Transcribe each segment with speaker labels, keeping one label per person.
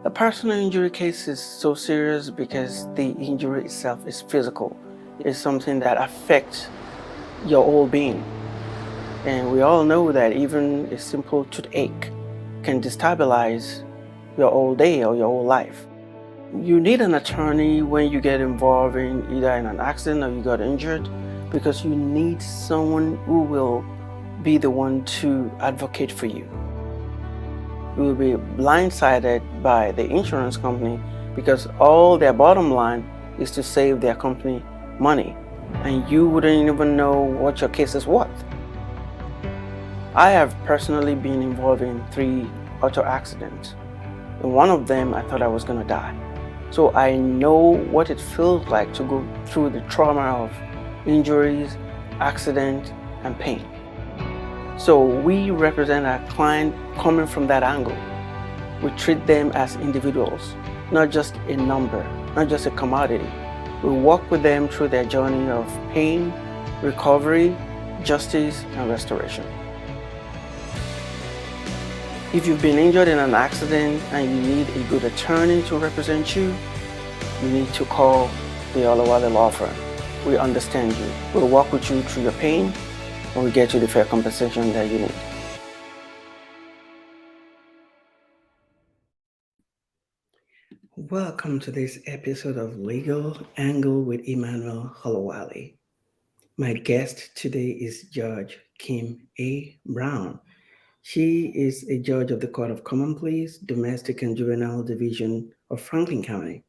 Speaker 1: A personal injury case is so serious because the injury itself is physical. It's something that affects your whole being. And we all know that even a simple toothache can destabilize your whole day or your whole life. You need an attorney when you get involved in either in an accident or you got injured, because you need someone who will be the one to advocate for you. You will be blindsided by the insurance company because all their bottom line is to save their company money, and you wouldn't even know what your case is worth. I have personally been involved in 3 auto accidents. In one of them, I thought I was going to die. So I know what it feels like to go through the trauma of injuries, accident, and pain. So we represent our client coming from that angle. We treat them as individuals, not just a number, not just a commodity. We walk with them through their journey of pain, recovery, justice, and restoration. If you've been injured in an accident and you need a good attorney to represent you, you need to call the Olawale law firm. We understand you. We'll walk with you through your pain and we'll get you the fair compensation that you need. Welcome to this episode of Legal Angle with Emmanuel Olawale. My guest today is Judge Kim A. Browne. She is a judge of the Court of Common Pleas, Domestic and Juvenile Division of Franklin County.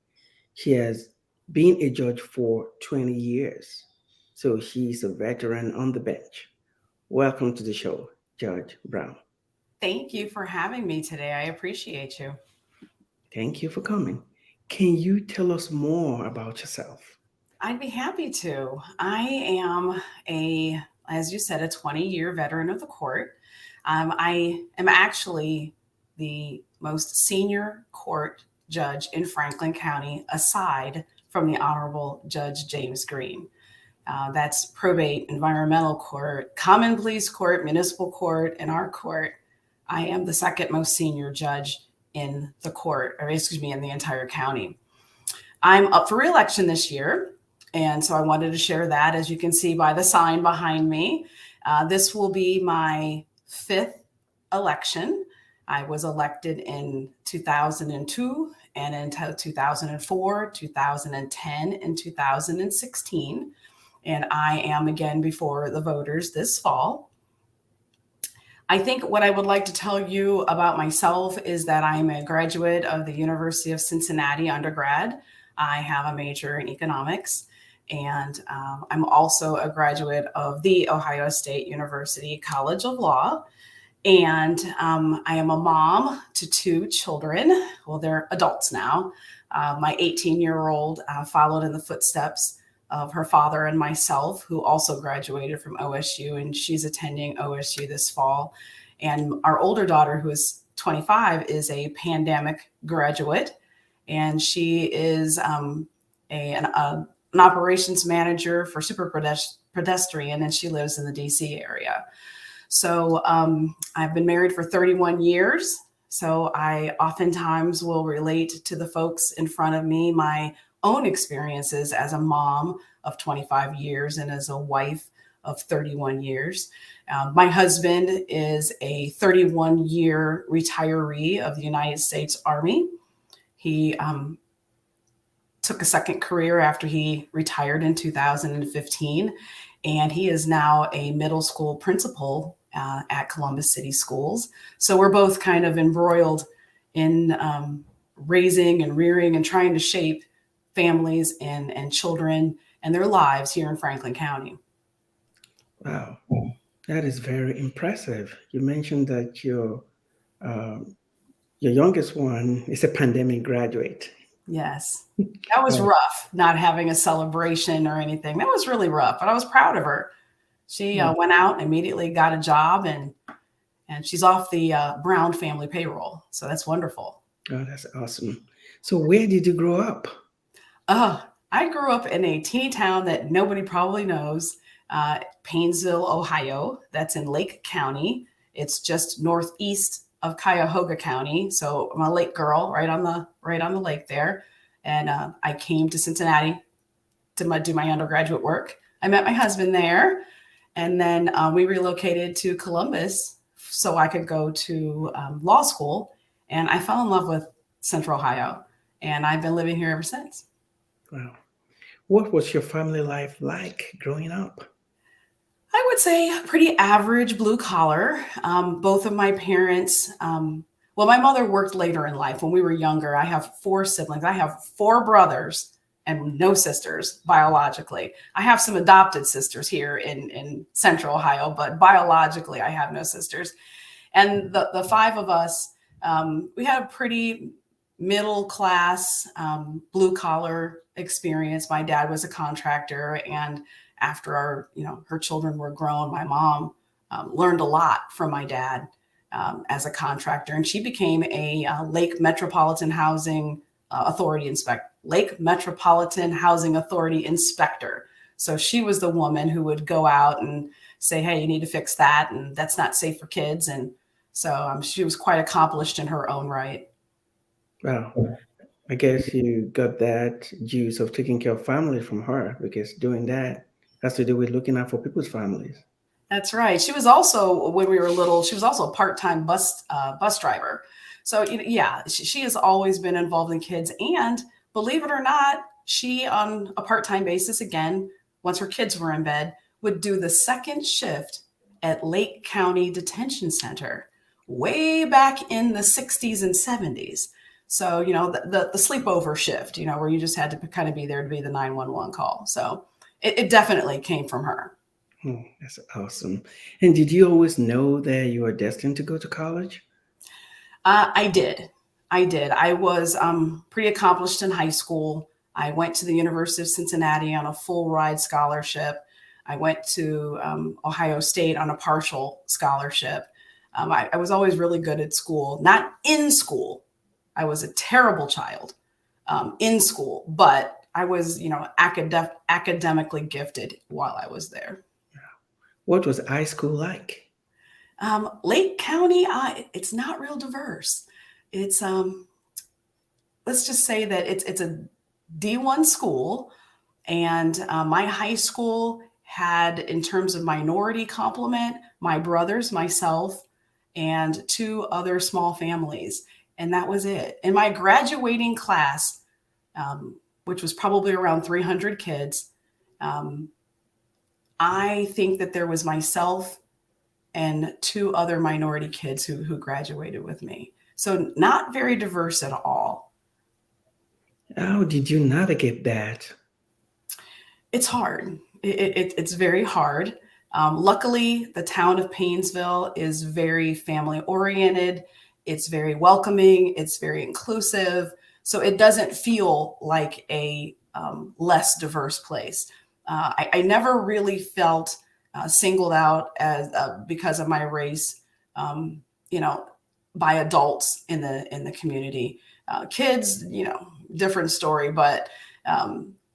Speaker 1: She has been a judge for 20 years, so she's a veteran on the bench. Welcome to the show, Judge Browne.
Speaker 2: Thank you for having me today. I appreciate you.
Speaker 1: Thank you for coming. Can you tell us more about yourself?
Speaker 2: I'd be happy to. I am as you said, a 20-year veteran of the court. I am actually the most senior court judge in Franklin County, aside from the Honorable Judge James Green. That's probate, environmental court, common pleas court, municipal court, and our court. I am the second most senior judge in the court, in the entire county. I'm up for re-election this year, and so I wanted to share that. As you can see by the sign behind me, this will be my 5th election. I was elected in 2002 and in 2004, 2010, and 2016. And I am again before the voters this fall. I think what I would like to tell you about myself is that I'm a graduate of the University of Cincinnati undergrad. I have a major in economics, and I'm also a graduate of the Ohio State University College of Law. And I am a mom to 2 children. Well, they're adults now. My 18-year-old followed in the footsteps of her father and myself, who also graduated from OSU, and she's attending OSU this fall. And our older daughter, who is 25, is a pandemic graduate, and she is an operations manager for Super Pedestrian, and she lives in the DC area. So I've been married for 31 years. So I oftentimes will relate to the folks in front of me my own experiences as a mom of 25 years and as a wife of 31 years. My husband is a 31-year retiree of the United States Army. He took a second career after he retired in 2015, and he is now a middle school principal at Columbus City Schools. So we're both kind of embroiled in raising and rearing and trying to shape families and children and their lives here in Franklin County.
Speaker 1: Wow, that is very impressive. You mentioned that your youngest one is a pandemic graduate.
Speaker 2: Yes, that was rough, not having a celebration or anything. That was really rough, but I was proud of her. She went out and immediately got a job, and she's off the Browne family payroll. So that's wonderful.
Speaker 1: Oh, that's awesome. So where did you grow up?
Speaker 2: I grew up in a teeny town that nobody probably knows, Painesville, Ohio. That's in Lake County. It's just northeast of Cuyahoga County. So I'm a lake girl, right on the lake there. And I came to Cincinnati to do my undergraduate work. I met my husband there, and then we relocated to Columbus so I could go to law school. And I fell in love with Central Ohio, and I've been living here ever since.
Speaker 3: Wow. What was your family life like growing up?
Speaker 2: I would say pretty average blue collar. Both of my parents, well, my mother worked later in life when we were younger. I have four siblings. I have four brothers and no sisters biologically. I have some adopted sisters here in Central Ohio, but biologically, I have no sisters. And the five of us, we had a pretty middle class, blue collar experience. My dad was a contractor, and after her children were grown, my mom learned a lot from my dad as a contractor, and she became a Lake Metropolitan Housing Authority inspector. So she was the woman who would go out and say, "Hey, you need to fix that, and that's not safe for kids." And so she was quite accomplished in her own right.
Speaker 3: Wow. I guess you got that juice of taking care of family from her, because doing that has to do with looking out for people's families.
Speaker 2: That's right. She was also, when we were little, she was also a part-time bus driver. So, yeah, she has always been involved in kids. And believe it or not, she, on a part-time basis, again, once her kids were in bed, would do the second shift at Lake County Detention Center way back in the 60s and 70s. So, the sleepover shift, where you just had to kind of be there to be the 911 call. So it definitely came from her.
Speaker 3: Oh, that's awesome. And did you always know that you were destined to go to college?
Speaker 2: I did. I was pretty accomplished in high school. I went to the University of Cincinnati on a full ride scholarship. I went to Ohio State on a partial scholarship. I was always really good at school, not in school. I was a terrible child in school, but I was, academically gifted while I was there.
Speaker 3: What was high school like?
Speaker 2: Lake County, it's not real diverse. It's let's just say that it's a D1 school, and my high school had, in terms of minority complement, my brothers, myself, and two other small families, and that was it. In my graduating class, which was probably around 300 kids, I think that there was myself and two other minority kids who graduated with me. So not very diverse at all.
Speaker 3: How did you navigate that?
Speaker 2: It's hard. It's very hard. Luckily, the town of Painesville is very family oriented. It's very welcoming. It's very inclusive. So it doesn't feel like a less diverse place. I never really felt singled out as because of my race, by adults in the community. Kids, different story. But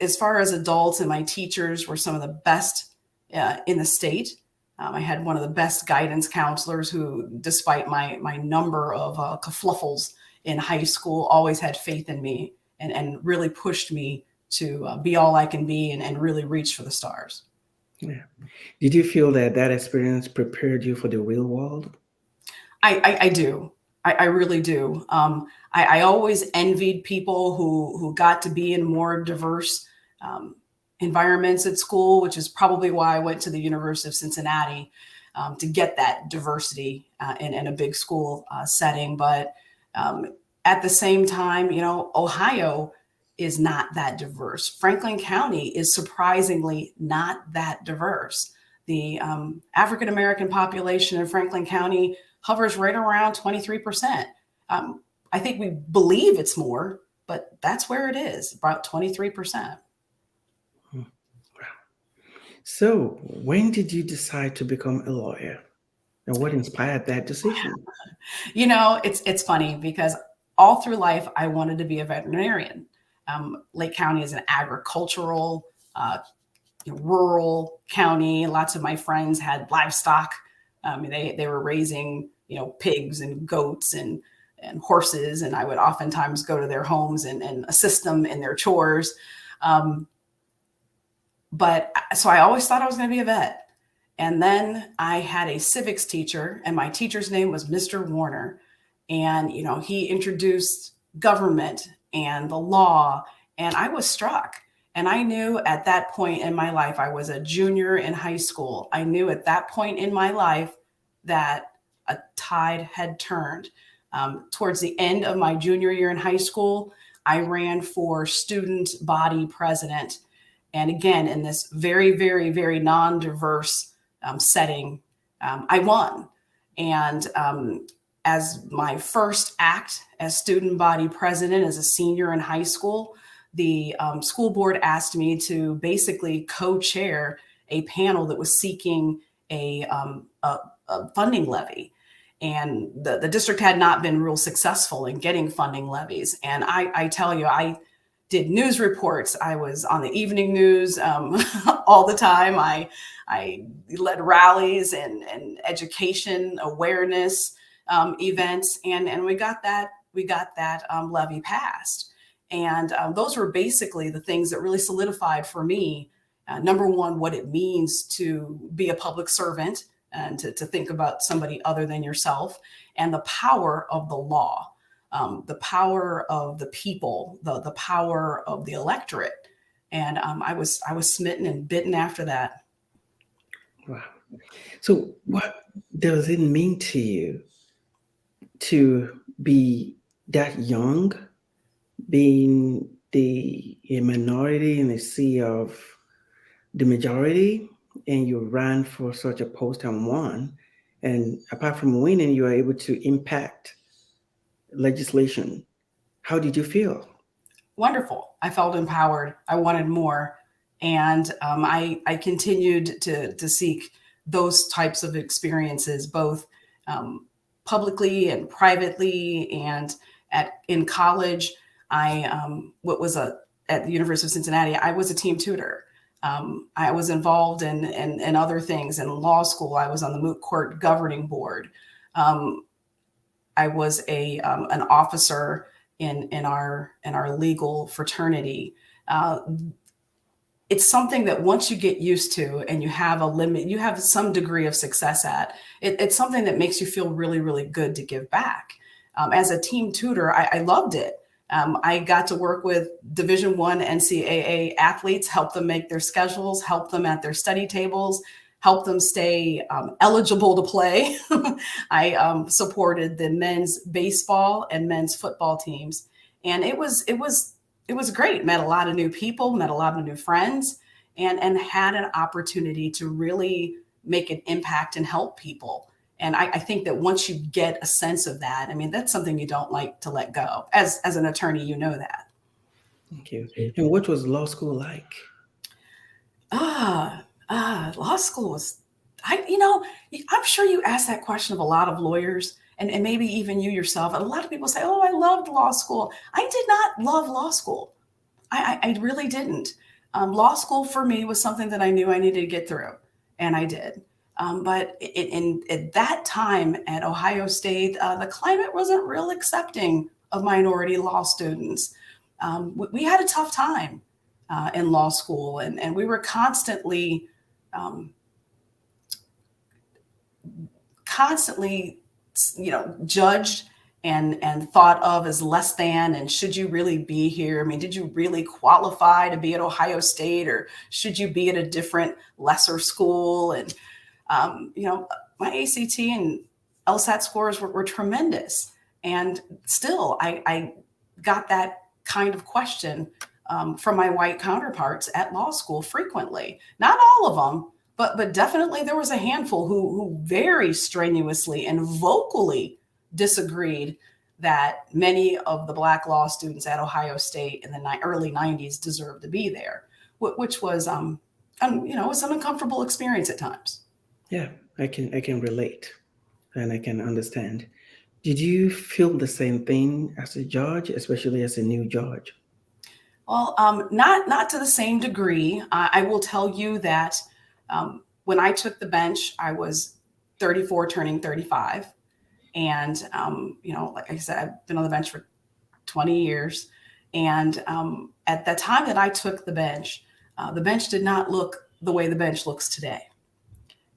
Speaker 2: as far as adults, and my teachers were some of the best in the state. I had one of the best guidance counselors who, despite my number of kerfluffles in high school, always had faith in me and really pushed me to be all I can be and really reach for the stars.
Speaker 3: Yeah. Did you feel that experience prepared you for the real world?
Speaker 2: I do. I really do. I always envied people who got to be in more diverse environments at school, which is probably why I went to the University of Cincinnati to get that diversity in a big school setting. But at the same time, Ohio is not that diverse. Franklin County is surprisingly not that diverse. The African-American population in Franklin County hovers right around 23%. I think we believe it's more, but that's where it is, about 23%.
Speaker 3: So, when did you decide to become a lawyer? And what inspired that decision?
Speaker 2: It's funny because all through life, I wanted to be a veterinarian. Lake County is an agricultural, rural county. Lots of my friends had livestock. They were raising, pigs and goats and horses. And I would oftentimes go to their homes and assist them in their chores. But so I always thought I was going to be a vet. And then I had a civics teacher, and my teacher's name was Mr. Warner. And, he introduced government and the law, and I was struck. And I knew at that point in my life, I was a junior in high school. I knew at that point in my life that a tide had turned. Towards the end of my junior year in high school, I ran for student body president. And again, in this very, very, very non-diverse setting, I won. And as my first act as student body president, as a senior in high school, the school board asked me to basically co-chair a panel that was seeking a funding levy. And the district had not been real successful in getting funding levies. And I tell you, I did news reports. I was on the evening news all the time. I led rallies and education awareness events, and we got that levy passed. And those were basically the things that really solidified for me, number one, what it means to be a public servant and to think about somebody other than yourself, and the power of the law, the power of the people, the power of the electorate. And I was smitten and bitten after that.
Speaker 3: Wow. So what does it mean to you to be that young, being a minority in a sea of the majority, and you ran for such a post and won? And apart from winning, you are able to impact legislation. How did you feel?
Speaker 2: Wonderful. I felt empowered. I wanted more. And I continued to seek those types of experiences, both publicly and privately. And in college, at the University of Cincinnati, I was a team tutor. I was involved in other things. In law school, I was on the moot court governing board. I was an officer in our legal fraternity. It's something that once you get used to and you have a limit, you have some degree of success at, it's something that makes you feel really, really good to give back. As a team tutor, I loved it. I got to work with Division I NCAA athletes, help them make their schedules, help them at their study tables, help them stay eligible to play. I supported the men's baseball and men's football teams. And it was great. Met a lot of new people, met a lot of new friends, and had an opportunity to really make an impact and help people. And I think that once you get a sense of that, I mean, that's something you don't like to let go. As an attorney, you know that.
Speaker 3: Thank you. And what was law school like?
Speaker 2: Law school was, I'm sure you asked that question of a lot of lawyers, and maybe even you yourself. And a lot of people say, oh, I loved law school. I did not love law school. I really didn't. Law school for me was something that I knew I needed to get through, and I did. But at that time at Ohio State, the climate wasn't real accepting of minority law students. We had a tough time in law school, and we were constantly judged and thought of as less than, and should you really be here? I mean, did you really qualify to be at Ohio State, or should you be at a different lesser school? And my ACT and LSAT scores were tremendous. And still, I got that kind of question from my white counterparts at law school frequently. Not all of them, but definitely there was a handful who very strenuously and vocally disagreed that many of the Black law students at Ohio State in the early 90s deserved to be there, which was, was an uncomfortable experience at times.
Speaker 3: Yeah, I can relate, and I can understand. Did you feel the same thing as a judge, especially as a new judge?
Speaker 2: Well, not to the same degree. I will tell you that when I took the bench, I was 34, turning 35. And, like I said, I've been on the bench for 20 years. And at the time that I took the bench did not look the way the bench looks today.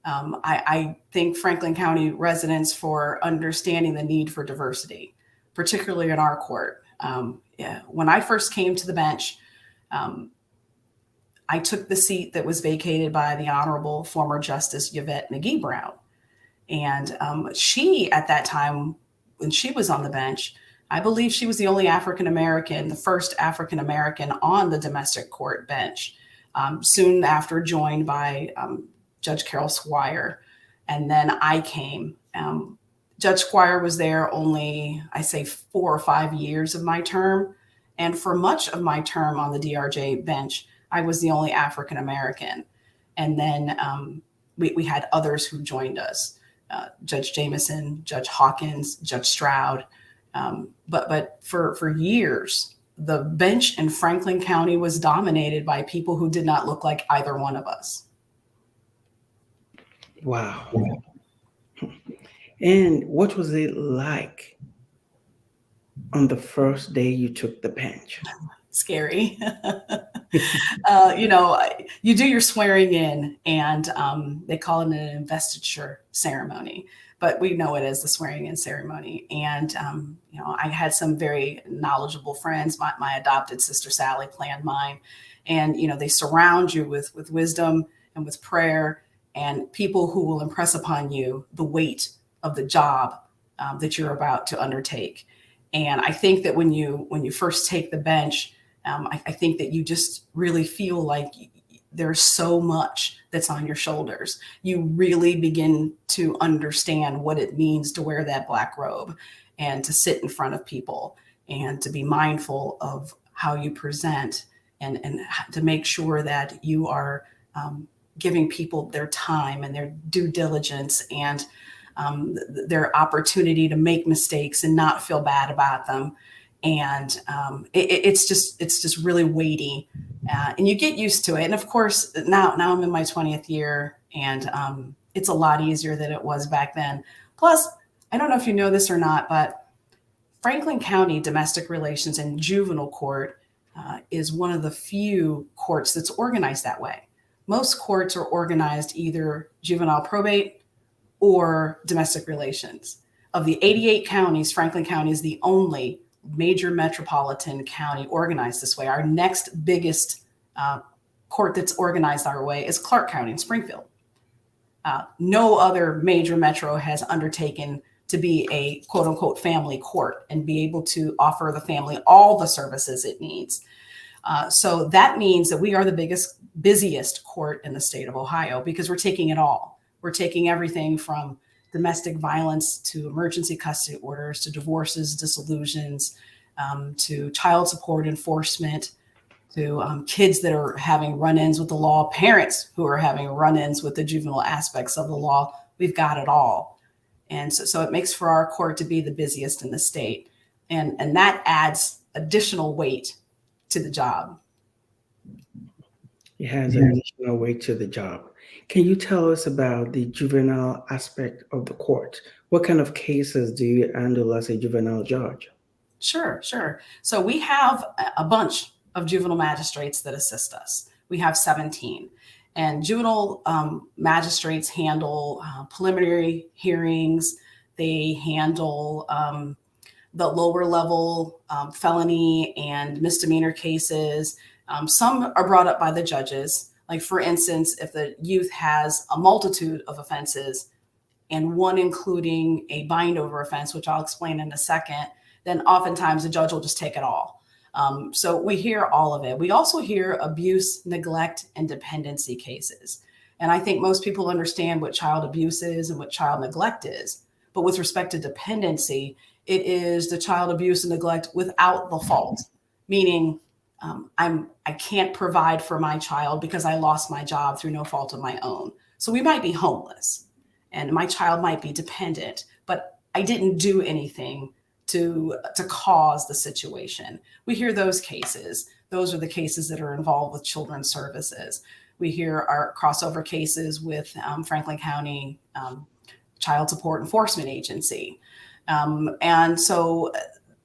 Speaker 2: I thank Franklin County residents for understanding the need for diversity, particularly in our court. When I first came to the bench, I took the seat that was vacated by the Honorable former Justice Yvette McGee Browne. And she, at that time, when she was on the bench, I believe she was the only African-American, the first African-American on the domestic court bench, soon after joined by Judge Carol Squire. And then I came. Judge Squire was there only, I say, 4 or 5 years of my term. And for much of my term on the DRJ bench, I was the only African-American. And then we had others who joined us, Judge Jameson, Judge Hawkins, Judge Stroud. But for years, the bench in Franklin County was dominated by people who did not look like either one of us.
Speaker 3: Wow. And what was it like on the first day you took the bench?
Speaker 2: Scary. You do your swearing in, and they call it an investiture ceremony, but we know it as the swearing in ceremony. And, I had some very knowledgeable friends. My adopted sister, Sally, planned mine. And, they surround you with wisdom and with prayer and people who will impress upon you the weight of the job that you're about to undertake. And I think that when you first take the bench, I think that you just really feel like there's so much that's on your shoulders. You really begin to understand what it means to wear that black robe and to sit in front of people and to be mindful of how you present and to make sure that you are giving people their time and their due diligence and their opportunity to make mistakes and not feel bad about them. And it's just really weighty, and you get used to it. And of course, now I'm in my 20th year, and it's a lot easier than it was back then. Plus, I don't know if you know this or not, but Franklin County Domestic Relations and Juvenile Court is one of the few courts that's organized that way. Most courts are organized either juvenile probate or domestic relations. Of the 88 counties, Franklin County is the only major metropolitan county organized this way. Our next biggest court that's organized our way is Clark County in Springfield. No other major metro has undertaken to be a quote unquote family court and be able to offer the family all the services it needs. So that means that we are the busiest court in the state of Ohio because we're taking it all. We're taking everything from domestic violence to emergency custody orders to divorces, dissolutions, to child support enforcement, to kids that are having run-ins with the law, parents who are having run-ins with the juvenile aspects of the law. We've got it all. And so it makes for our court to be the busiest in the state. And that adds additional weight to the job.
Speaker 3: It has additional weight to the job. Can you tell us about the juvenile aspect of the court? What kind of cases do you handle as a juvenile judge?
Speaker 2: Sure. So we have a bunch of juvenile magistrates that assist us. We have 17. And juvenile magistrates handle preliminary hearings. They handle the lower level felony and misdemeanor cases. Some are brought up by the judges. Like, for instance, if the youth has a multitude of offenses and one including a bind over offense, which I'll explain in a second, then oftentimes the judge will just take it all. So we hear all of it. We also hear abuse, neglect, and dependency cases. And I think most people understand what child abuse is and what child neglect is. But with respect to dependency, it is the child abuse and neglect without the fault, meaning I can't provide for my child because I lost my job through no fault of my own. So we might be homeless and my child might be dependent, but I didn't do anything to cause the situation. We hear those cases. Those are the cases that are involved with children's services. We hear our crossover cases with Franklin County Child Support Enforcement Agency. And so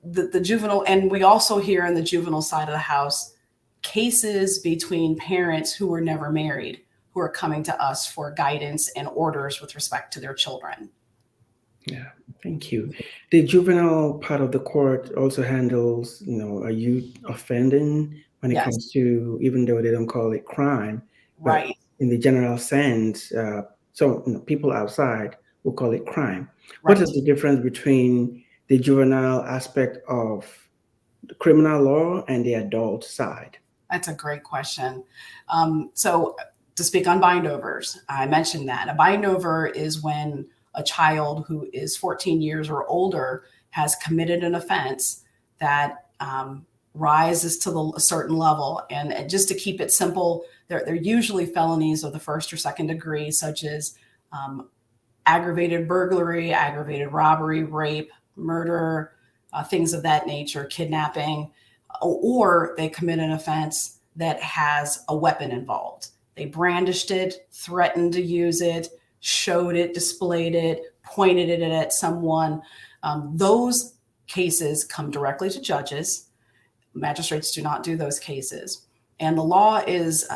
Speaker 2: the juvenile, and we also hear in the juvenile side of the house cases between parents who were never married, who are coming to us for guidance and orders with respect to their children.
Speaker 3: Yeah, thank you. The juvenile part of the court also handles, a youth offending when it
Speaker 2: Yes,
Speaker 3: comes to, even though they don't call it crime, but
Speaker 2: right,
Speaker 3: in the general sense, so people outside will call it crime. What is
Speaker 2: right.
Speaker 3: the difference between the juvenile aspect of the criminal law and the adult side?
Speaker 2: That's a great question. So to speak on bindovers, I mentioned that a bindover is when a child who is 14 years or older has committed an offense that rises to a certain level. And just to keep it simple, they're usually felonies of the first or second degree, such as aggravated burglary, aggravated robbery, rape, murder, things of that nature, kidnapping, or they commit an offense that has a weapon involved. They brandished it, threatened to use it, showed it, displayed it, pointed it at someone. Those cases come directly to judges. Magistrates do not do those cases. And the law is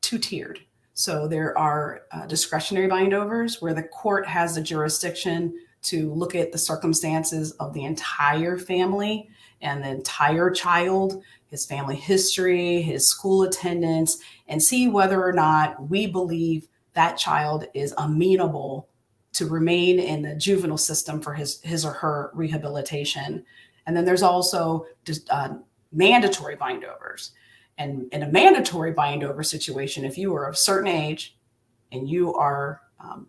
Speaker 2: two-tiered. So there are discretionary bindovers where the court has the jurisdiction to look at the circumstances of the entire family and the entire child, his family history, his school attendance, and see whether or not we believe that child is amenable to remain in the juvenile system for his or her rehabilitation. And then there's also just mandatory bindovers. And in a mandatory bindover situation, if you are of a certain age and you are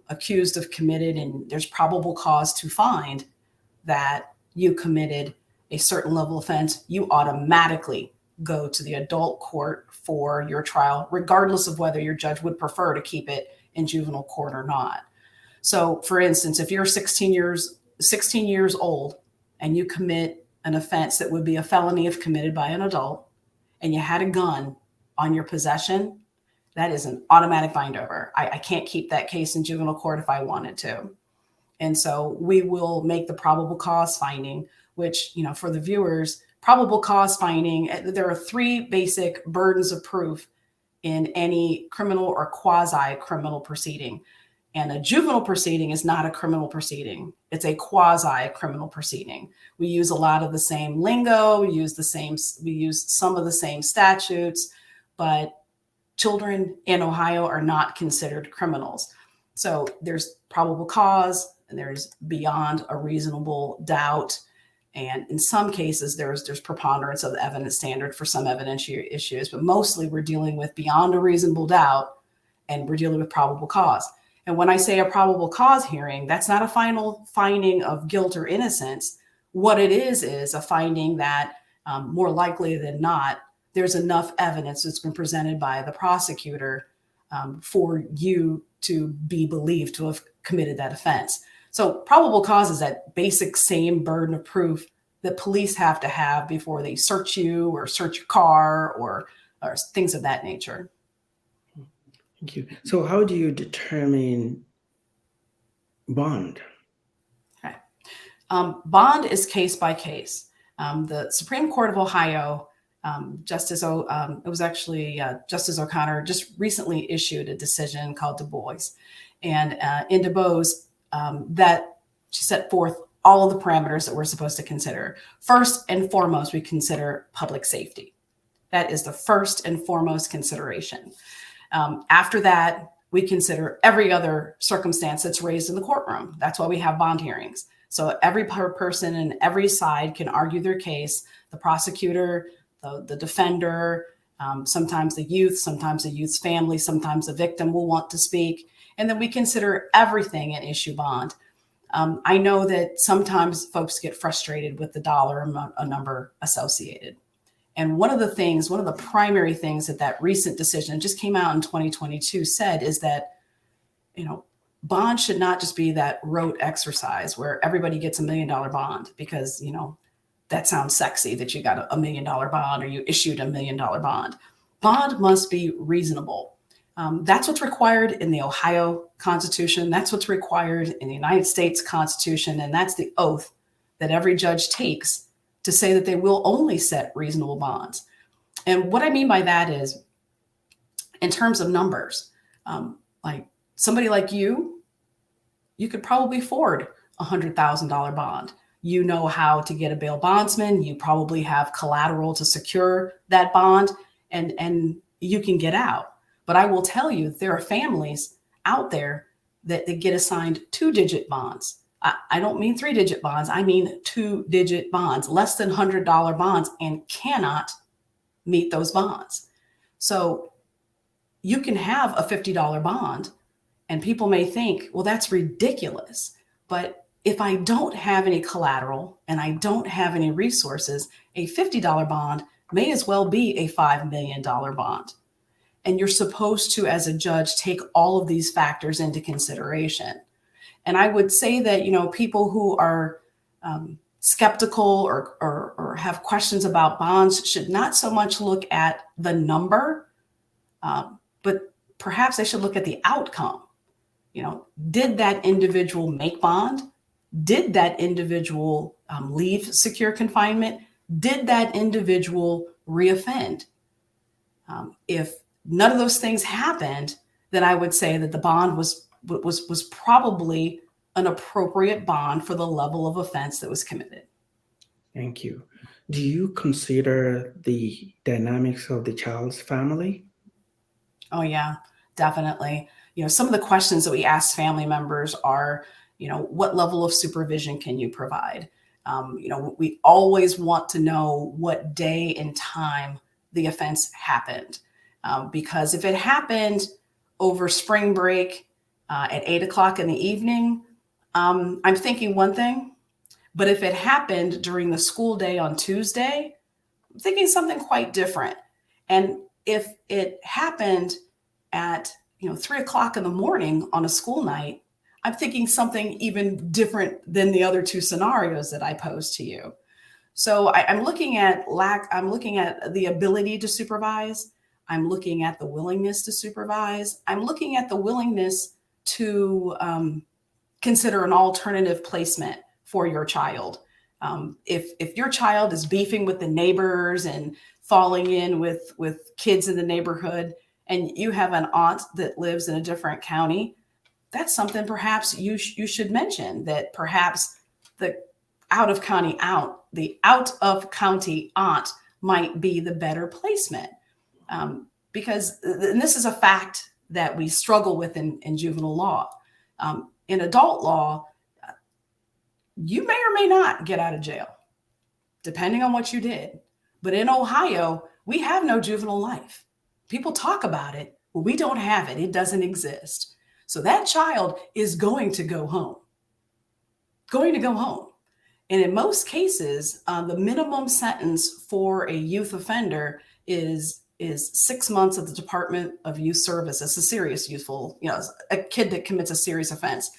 Speaker 2: accused of committed and there's probable cause to find that you committed a certain level of offense, you automatically go to the adult court for your trial, regardless of whether your judge would prefer to keep it in juvenile court or not. So for instance, if you're 16 years old and you commit an offense that would be a felony if committed by an adult, and you had a gun on your possession, that is an automatic bindover. I can't keep that case in juvenile court if I wanted to. And so we will make the probable cause finding, which, for the viewers, probable cause finding, there are three basic burdens of proof in any criminal or quasi-criminal proceeding. And a juvenile proceeding is not a criminal proceeding. It's a quasi-criminal proceeding. We use a lot of the same lingo, we use some of the same statutes, but children in Ohio are not considered criminals. So there's probable cause and there's beyond a reasonable doubt. And in some cases, there's preponderance of the evidence standard for some evidentiary issues, but mostly we're dealing with beyond a reasonable doubt and we're dealing with probable cause. And when I say a probable cause hearing, that's not a final finding of guilt or innocence. What it is a finding that more likely than not, there's enough evidence that's been presented by the prosecutor for you to be believed to have committed that offense. So probable cause is that basic same burden of proof that police have to have before they search you or search your car or things of that nature.
Speaker 3: Thank you. So how do you determine bond?
Speaker 2: Okay. Bond is case by case. The Supreme Court of Ohio, Justice O'Connor just recently issued a decision called Du Bois. And in Du Bois, that she set forth all of the parameters that we're supposed to consider. First and foremost, we consider public safety. That is the first and foremost consideration. After that, we consider every other circumstance that's raised in the courtroom. That's why we have bond hearings. So every person and every side can argue their case. The prosecutor, the defender, sometimes the youth's family, sometimes the victim will want to speak. And then we consider everything and issue bond. I know that sometimes folks get frustrated with the dollar number associated. And one of the primary things that recent decision just came out in 2022 said is that, bond should not just be that rote exercise where everybody gets $1 million bond because, that sounds sexy that you got a $1 million bond or you issued $1 million bond. Bond must be reasonable. That's what's required in the Ohio Constitution. That's what's required in the United States Constitution. And that's the oath that every judge takes to say that they will only set reasonable bonds. And what I mean by that is, in terms of numbers, like somebody like you could probably afford a $100,000 bond. You know how to get a bail bondsman. You probably have collateral to secure that bond, and you can get out. But I will tell you, there are families out there that get assigned 2-digit bonds. I don't mean 3-digit bonds. I mean 2-digit bonds, less than $100 bonds, and cannot meet those bonds. So you can have a $50 bond, and people may think, well, that's ridiculous. But if I don't have any collateral and I don't have any resources, a $50 bond may as well be a $5 million bond. And you're supposed to, as a judge, take all of these factors into consideration. And I would say that, people who are skeptical or have questions about bonds should not so much look at the number, but perhaps they should look at the outcome. Did that individual make bond? Did that individual leave secure confinement? Did that individual reoffend? If none of those things happened, then I would say that the bond was probably an appropriate bond for the level of offense that was committed.
Speaker 3: Thank you. Do you consider the dynamics of the child's family?
Speaker 2: Oh, yeah, definitely. Some of the questions that we ask family members are, what level of supervision can you provide? We always want to know what day and time the offense happened. Because if it happened over spring break at 8:00 in the evening, I'm thinking one thing. But if it happened during the school day on Tuesday, I'm thinking something quite different. And if it happened at 3:00 in the morning on a school night, I'm thinking something even different than the other two scenarios that I posed to you. So I'm looking at the ability to supervise. I'm looking at the willingness to supervise. I'm looking at the willingness to consider an alternative placement for your child. If your child is beefing with the neighbors and falling in with kids in the neighborhood, and you have an aunt that lives in a different county, that's something perhaps you should mention, that perhaps the out of county aunt might be the better placement. Because and this is a fact that we struggle with in juvenile law. In adult law, you may or may not get out of jail, depending on what you did. But in Ohio, we have no juvenile life. People talk about it, but we don't have it. It doesn't exist. So that child is going to go home. And in most cases, the minimum sentence for a youth offender is 6 months at the Department of Youth Services, a serious youthful, a kid that commits a serious offense.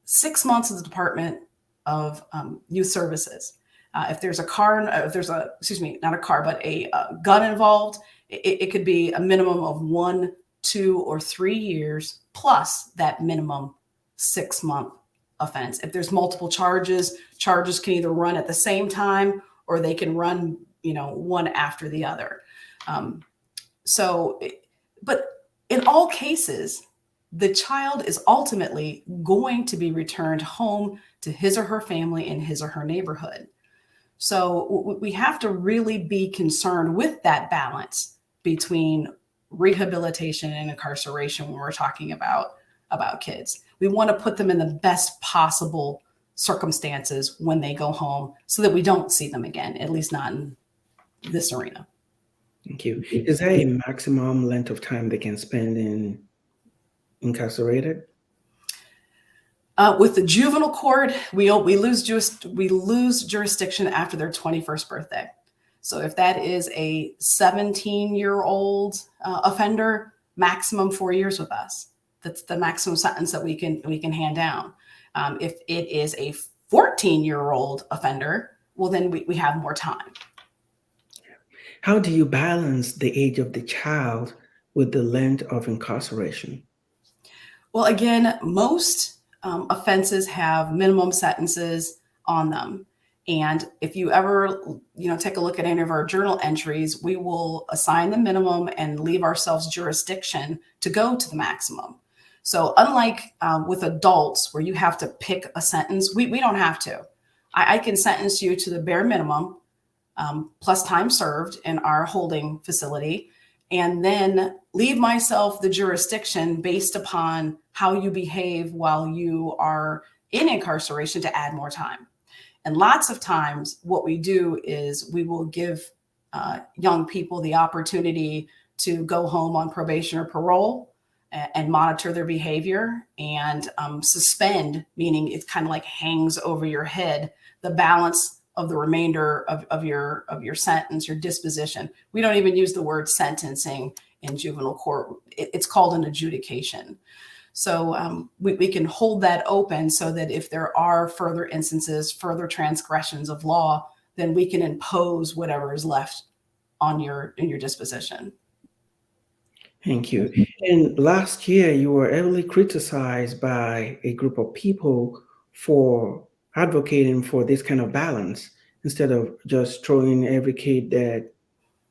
Speaker 2: 6 months at the Department of Youth Services. If there's a gun involved, it could be a minimum of 1, 2, or 3 years plus that minimum 6-month offense. If there's multiple charges can either run at the same time or they can run, one after the other. But in all cases, the child is ultimately going to be returned home to his or her family in his or her neighborhood. So we have to really be concerned with that balance between rehabilitation and incarceration when we're talking about kids. We want to put them in the best possible circumstances when they go home so that we don't see them again, at least not in this arena.
Speaker 3: Thank you. Is there a maximum length of time they can spend incarcerated?
Speaker 2: With the juvenile court, we lose jurisdiction after their 21st birthday. So if that is a 17-year-old offender, maximum 4 years with us. That's the maximum sentence that we can hand down. If it is a 14-year-old offender, well, then we have more time.
Speaker 3: How do you balance the age of the child with the length of incarceration?
Speaker 2: Well, again, most offenses have minimum sentences on them. And if you ever, take a look at any of our journal entries, we will assign the minimum and leave ourselves jurisdiction to go to the maximum. So unlike with adults where you have to pick a sentence, we don't have to. I can sentence you to the bare minimum plus time served in our holding facility, and then leave myself the jurisdiction based upon how you behave while you are in incarceration to add more time. And lots of times what we do is we will give young people the opportunity to go home on probation or parole and monitor their behavior, and suspend, meaning it kind of like hangs over your head, the balance of the remainder of your sentence, your disposition. We don't even use the word sentencing in juvenile court. It's called an adjudication. So we can hold that open so that if there are further instances, further transgressions of law, then we can impose whatever is left in your disposition.
Speaker 3: Thank you. And last year, you were heavily criticized by a group of people for advocating for this kind of balance instead of just throwing every kid that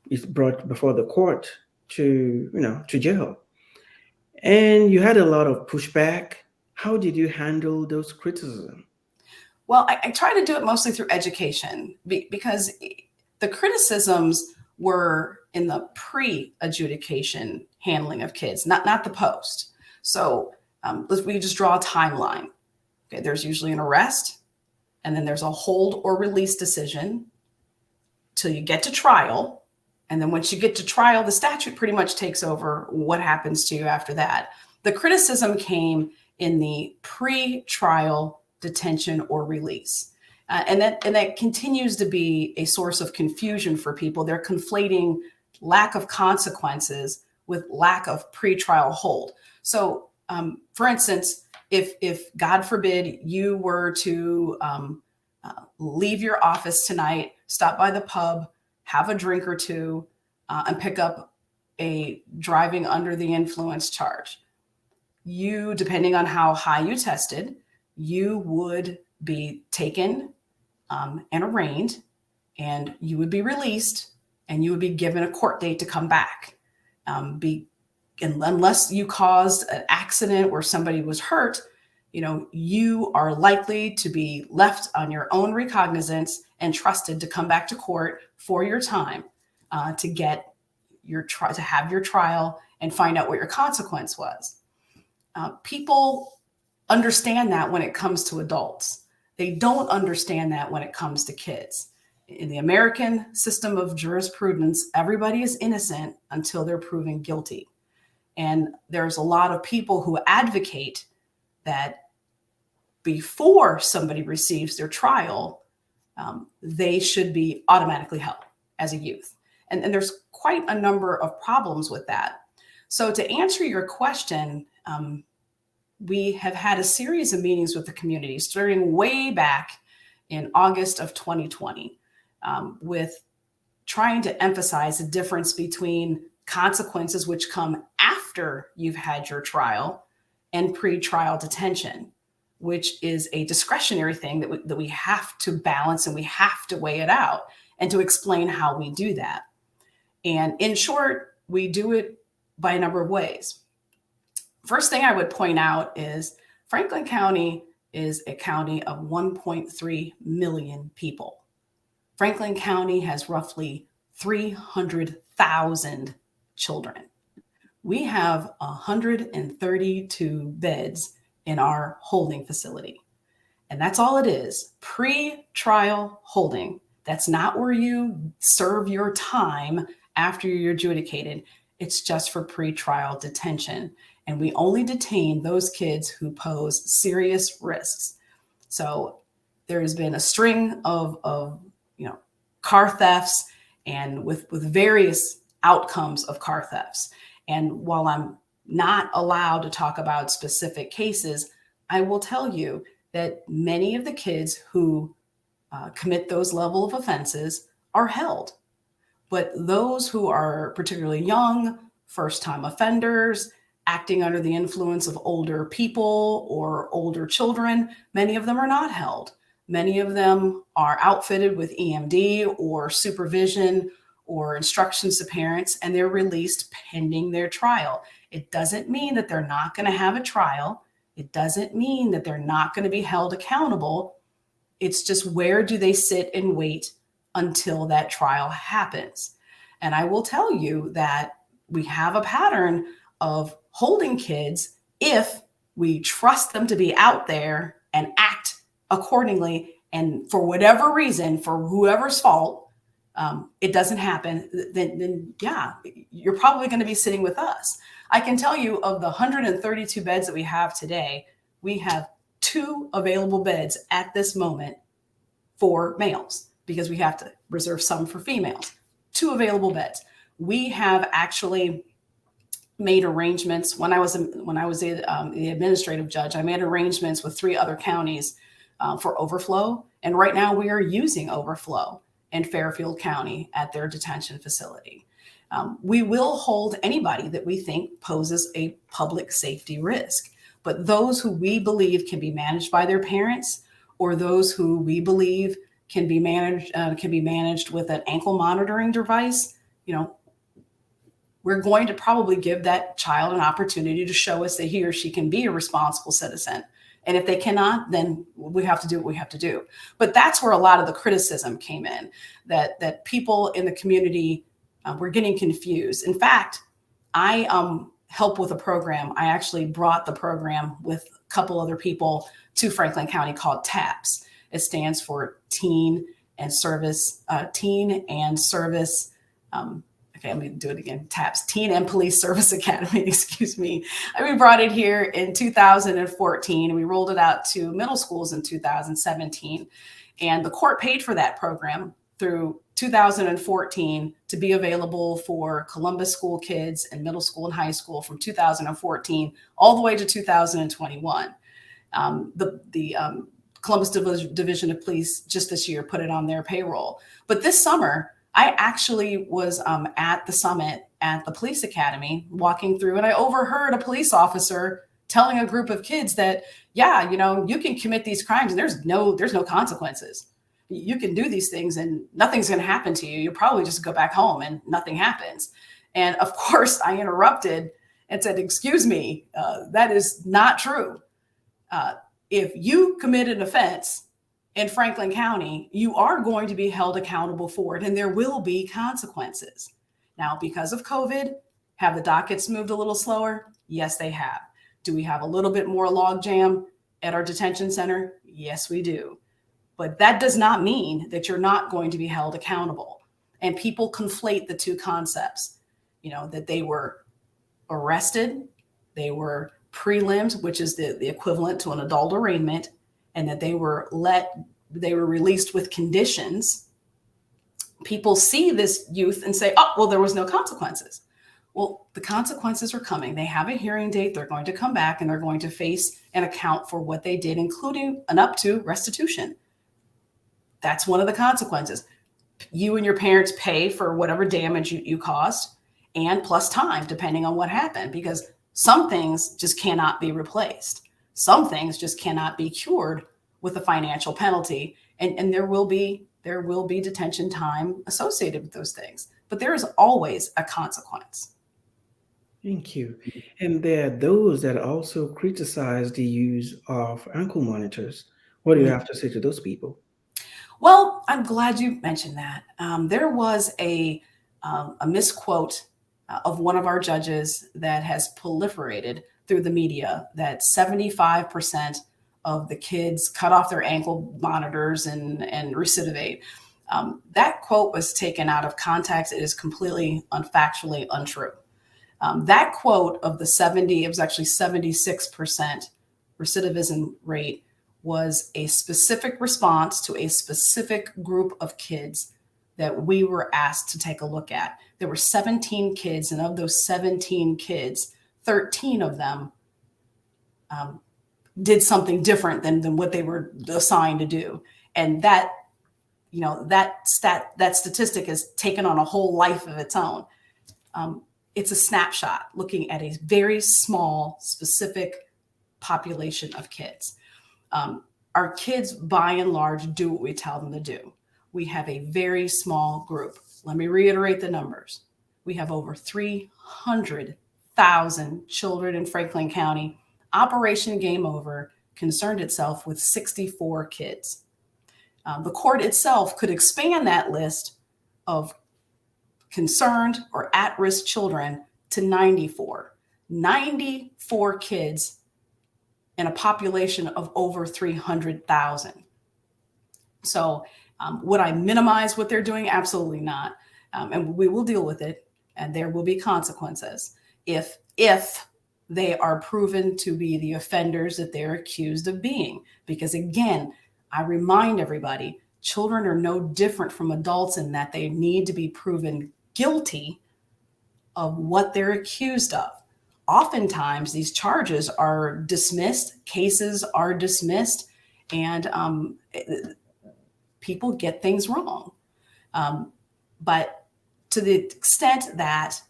Speaker 3: is brought before the court to jail. And you had a lot of pushback. How did you handle those criticisms?
Speaker 2: Well, I try to do it mostly through education because the criticisms were in the pre-adjudication handling of kids, not the post. So we just draw a timeline. Okay, there's usually an arrest, and then there's a hold or release decision till you get to trial. And then once you get to trial, the statute pretty much takes over what happens to you after that. The criticism came in the pre-trial detention or release. And that continues to be a source of confusion for people. They're conflating lack of consequences with lack of pretrial hold. So, for instance, if God forbid you were to leave your office tonight, stop by the pub, have a drink or two, and pick up a driving under the influence charge, you, depending on how high you tested, you would be taken and arraigned, and you would be released, and you would be given a court date to come back. Unless you caused an accident where somebody was hurt, you are likely to be left on your own recognizance and trusted to come back to court for your time to get to have your trial and find out what your consequence was. People understand that when it comes to adults. They don't understand that when it comes to kids. In the American system of jurisprudence, everybody is innocent until they're proven guilty. And there's a lot of people who advocate that before somebody receives their trial, they should be automatically held as a youth. And there's quite a number of problems with that. So to answer your question, we have had a series of meetings with the community starting way back in August of 2020 with trying to emphasize the difference between consequences which come after you've had your trial and pre-trial detention, which is a discretionary thing that we have to balance and we have to weigh it out, and to explain how we do that. And in short, we do it by a number of ways. First thing I would point out is Franklin County is a county of 1.3 million people. Franklin County has roughly 300,000 children. We have 132 beds in our holding facility. And that's all it is, pre-trial holding. That's not where you serve your time after you're adjudicated. It's just for pre-trial detention. And we only detain those kids who pose serious risks. So there has been a string of car thefts, and with various outcomes of car thefts. And while I'm not allowed to talk about specific cases, I will tell you that many of the kids who commit those level of offenses are held. But those who are particularly young, first-time offenders, acting under the influence of older people or older children, many of them are not held. Many of them are outfitted with EMD or supervision or instructions to parents, and they're released pending their trial. It doesn't mean that they're not going to have a trial. It doesn't mean that they're not going to be held accountable. It's just, where do they sit and wait until that trial happens? And I will tell you that we have a pattern of holding kids if we trust them to be out there and act accordingly. And for whatever reason, for whoever's fault, it doesn't happen, then yeah, you're probably going to be sitting with us. I can tell you, of the 132 beds that we have today, we have 2 available beds at this moment for males, because we have to reserve some for females. 2 available beds. We have actually made arrangements. When I was the administrative judge, I made arrangements with 3 other counties for overflow. And right now we are using overflow in Fairfield County at their detention facility. We will hold anybody that we think poses a public safety risk, but those who we believe can be managed by their parents, or those who we believe can be managed with an ankle monitoring device, we're going to probably give that child an opportunity to show us that he or she can be a responsible citizen. And if they cannot, then we have to do what we have to do. But that's where a lot of the criticism came in, that people in the community were getting confused. In fact, I help with a program. I actually brought the program with a couple other people to Franklin County called TAPS. It stands for Teen and Service. Okay, let me do it again. TAPS, Teen and Police Service Academy, excuse me. We brought it here in 2014. We rolled it out to middle schools in 2017. And the court paid for that program through 2014 to be available for Columbus school kids and middle school and high school from 2014 all the way to 2021. The Columbus Division of Police just this year put it on their payroll. But this summer, I actually was at the summit at the police academy walking through, and I overheard a police officer telling a group of kids that, yeah, you can commit these crimes and there's no consequences. You can do these things and nothing's going to happen to you. You probably just go back home and nothing happens. And of course, I interrupted and said, excuse me, that is not true. If you commit an offense in Franklin County, you are going to be held accountable for it, and there will be consequences. Now, because of COVID, have the dockets moved a little slower? Yes, they have. Do we have a little bit more logjam at our detention center? Yes, we do. But that does not mean that you're not going to be held accountable. And people conflate the 2 concepts, that they were arrested, they were prelims, which is the equivalent to an adult arraignment, and that they were released with conditions. People see this youth and say, oh, well, there was no consequences. Well, the consequences are coming. They have a hearing date. They're going to come back and they're going to face and account for what they did, including and up to restitution. That's one of the consequences. You and your parents pay for whatever damage you caused, and plus time, depending on what happened, because some things just cannot be replaced. Some things just cannot be cured with a financial penalty, and there will be detention time associated with those things. But there is always a consequence.
Speaker 3: Thank you. And there are those that also criticize the use of ankle monitors. What do you have to say to those people?
Speaker 2: Well, I'm glad you mentioned that. There was a misquote of one of our judges that has proliferated through the media, that 75% of the kids cut off their ankle monitors and recidivate. That quote was taken out of context. It is completely factually untrue. That quote of the 70, it was actually 76% recidivism rate, was a specific response to a specific group of kids that we were asked to take a look at. There were 17 kids, and of those 17 kids, 13 of them did something different than what they were assigned to do. And that statistic has taken on a whole life of its own. It's a snapshot looking at a very small, specific population of kids. our kids, by and large, do what we tell them to do. We have a very small group. Let me reiterate the numbers. We have over 300,000 children in Franklin County. Operation Game Over concerned itself with 64 kids. The court itself could expand that list of concerned or at-risk children to 94. 94 kids in a population of over 300,000. So would I minimize what they're doing? Absolutely not. And we will deal with it, and there will be consequences if they are proven to be the offenders that they're accused of being. Because again, I remind everybody, children are no different from adults in that they need to be proven guilty of what they're accused of. Oftentimes, these charges are dismissed, cases are dismissed, and people get things wrong. But to the extent that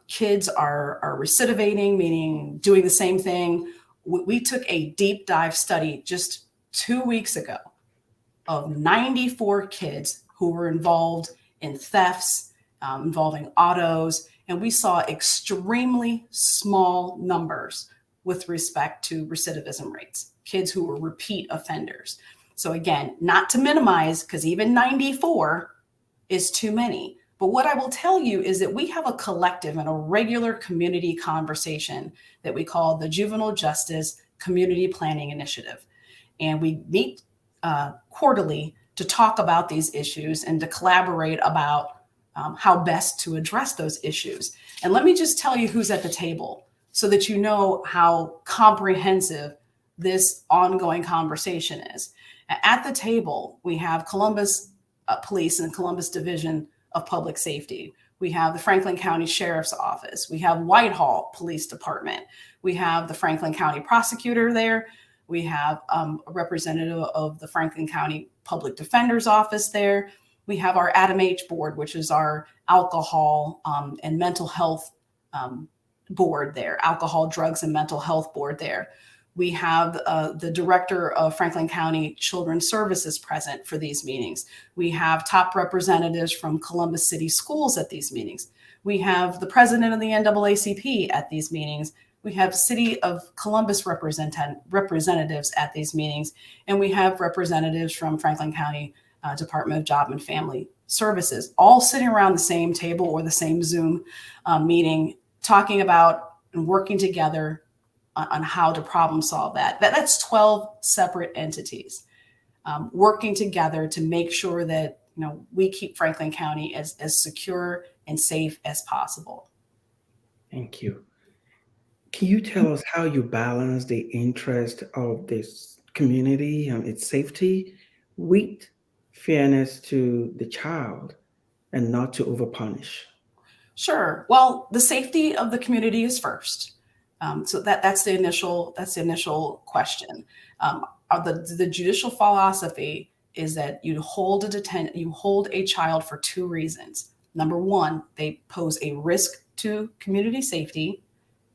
Speaker 2: kids are recidivating, meaning doing the same thing, we took a deep dive study just 2 weeks ago of 94 kids who were involved in thefts involving autos, and we saw extremely small numbers with respect to recidivism rates, kids who were repeat offenders. So again, not to minimize, because even 94 is too many. But what I will tell you is that we have a collective and a regular community conversation that we call the Juvenile Justice Community Planning Initiative. And we meet quarterly to talk about these issues and to collaborate about how best to address those issues. And let me just tell you who's at the table so that you know how comprehensive this ongoing conversation is. At the table, we have Columbus Police and Columbus Division of Public Safety. We have the Franklin County Sheriff's Office. We have Whitehall Police Department. We have the Franklin County Prosecutor there. We have a representative of the Franklin County Public Defender's Office there. We have our ADAMH board, which is our alcohol and mental health board there, alcohol, drugs, and mental health board there. We have the director of Franklin County Children's Services present for these meetings. We have top representatives from Columbus City Schools at these meetings. We have the president of the NAACP at these meetings. We have City of Columbus representatives at these meetings. And we have representatives from Franklin County Department of Job and Family Services, all sitting around the same table or the same Zoom meeting, talking about and working together on how to problem solve that. That's 12 separate entities working together to make sure that we keep Franklin County as secure and safe as possible.
Speaker 3: Thank you. Can you tell us how you balance the interest of this community and its safety with fairness to the child and not to overpunish?
Speaker 2: Sure. Well, the safety of the community is first. So that's the initial question. The judicial philosophy is that you hold a child for two reasons. Number one, they pose a risk to community safety.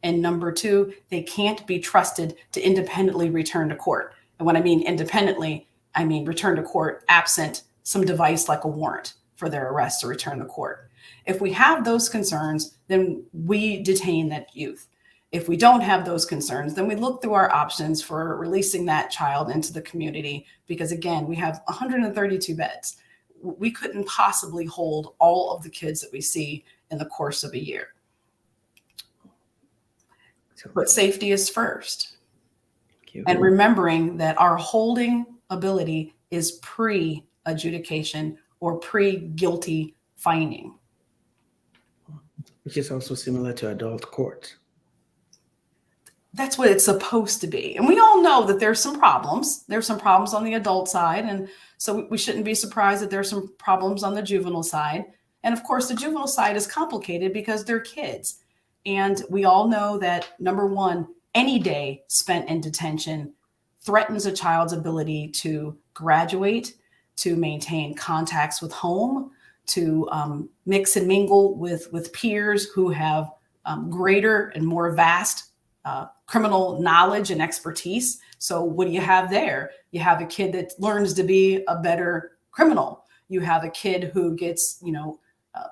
Speaker 2: And number two, they can't be trusted to independently return to court. And when I mean independently, I mean return to court absent some device like a warrant for their arrest to return to court. If we have those concerns, then we detain that youth. If we don't have those concerns, then we look through our options for releasing that child into the community, because again, we have 132 beds. We couldn't possibly hold all of the kids that we see in the course of a year. But safety is first. And remembering that our holding ability is pre-adjudication or pre-guilty finding.
Speaker 3: Which is also similar to adult court.
Speaker 2: That's what it's supposed to be. And we all know that there's some problems. There's some problems on the adult side. And so we shouldn't be surprised that there's some problems on the juvenile side. And of course, the juvenile side is complicated because they're kids. And we all know that, number one, any day spent in detention threatens a child's ability to graduate, to maintain contacts with home, to mix and mingle with peers who have greater and more vast criminal knowledge and expertise. So what do you have there? You have a kid that learns to be a better criminal. You have a kid who gets,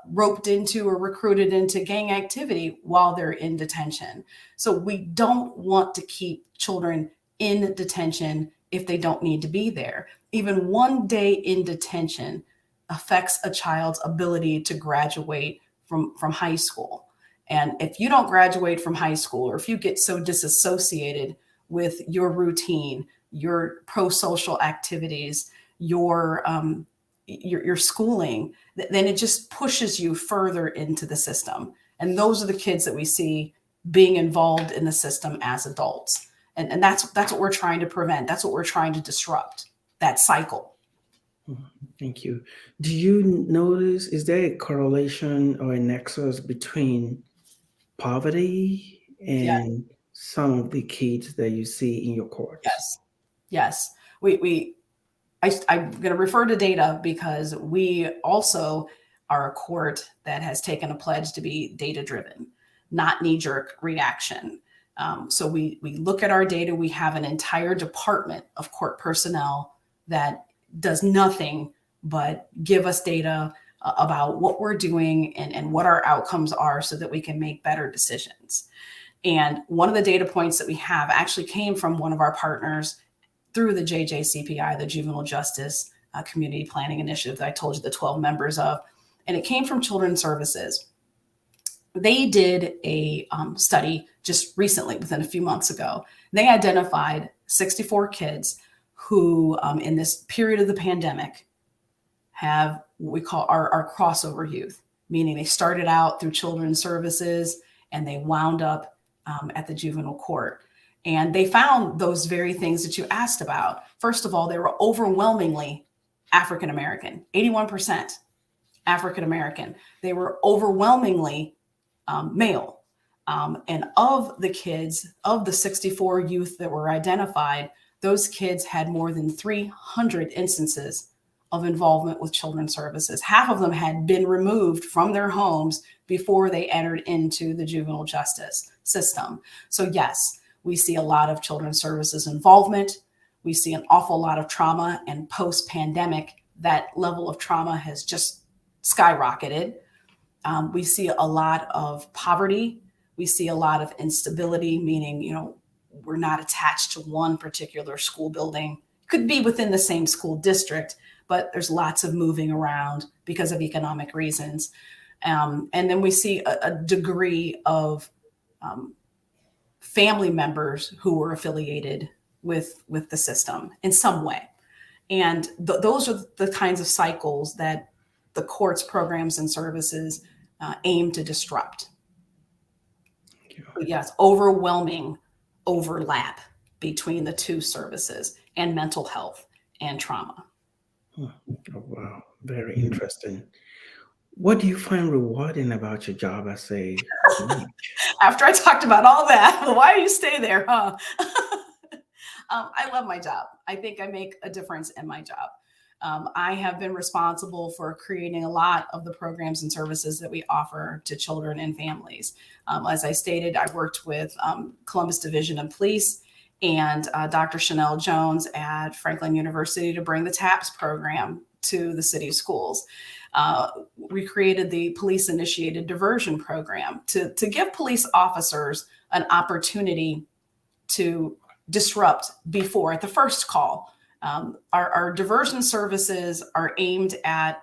Speaker 2: roped into or recruited into gang activity while they're in detention. So we don't want to keep children in detention if they don't need to be there. Even one day in detention affects a child's ability to graduate from high school. And if you don't graduate from high school, or if you get so disassociated with your routine, your pro-social activities, your schooling, then it just pushes you further into the system. And those are the kids that we see being involved in the system as adults. And that's what we're trying to prevent. That's what we're trying to disrupt, that cycle.
Speaker 3: Thank you. Do you notice, is there a correlation or a nexus between poverty and some of the kids that you see in your courts?
Speaker 2: Yes. I'm going to refer to data because we also are a court that has taken a pledge to be data-driven, not knee-jerk reaction. So we look at our data. We have an entire department of court personnel that does nothing but give us data about what we're doing and what our outcomes are so that we can make better decisions. And one of the data points that we have actually came from one of our partners through the JJCPI, the Juvenile Justice Community Planning Initiative that I told you the 12 members of, and it came from Children's Services. They did a study just recently, within a few months ago. They identified 64 kids who, in this period of the pandemic, have what we call our crossover youth, meaning they started out through Children's Services and they wound up at the juvenile court. And they found those very things that you asked about. First of all, they were overwhelmingly African-American, 81% African-American. They were overwhelmingly male. And of the kids, of the 64 youth that were identified, those kids had more than 300 instances of involvement with Children's Services. Half of them had been removed from their homes before they entered into the juvenile justice system. So yes, we see a lot of Children's Services involvement. We see an awful lot of trauma, and post-pandemic, that level of trauma has just skyrocketed. We see a lot of poverty. We see a lot of instability, meaning, we're not attached to one particular school building. Could be within the same school district, but there's lots of moving around because of economic reasons. And then we see a degree of family members who were affiliated with the system in some way. And those are the kinds of cycles that the courts, programs, and services aim to disrupt. But yes, overwhelming overlap between the two services and mental health and trauma.
Speaker 3: Oh, wow, very interesting. What do you find rewarding about your job as a judge?
Speaker 2: After I talked about all that, why do you stay there, huh? I love my job. I think I make a difference in my job. I have been responsible for creating a lot of the programs and services that we offer to children and families. As I stated, I worked with Columbus Division of Police and Dr. Chanel Jones at Franklin University to bring the TAPS program to the city schools. We created the police-initiated diversion program to give police officers an opportunity to disrupt before, at the first call. Our diversion services are aimed at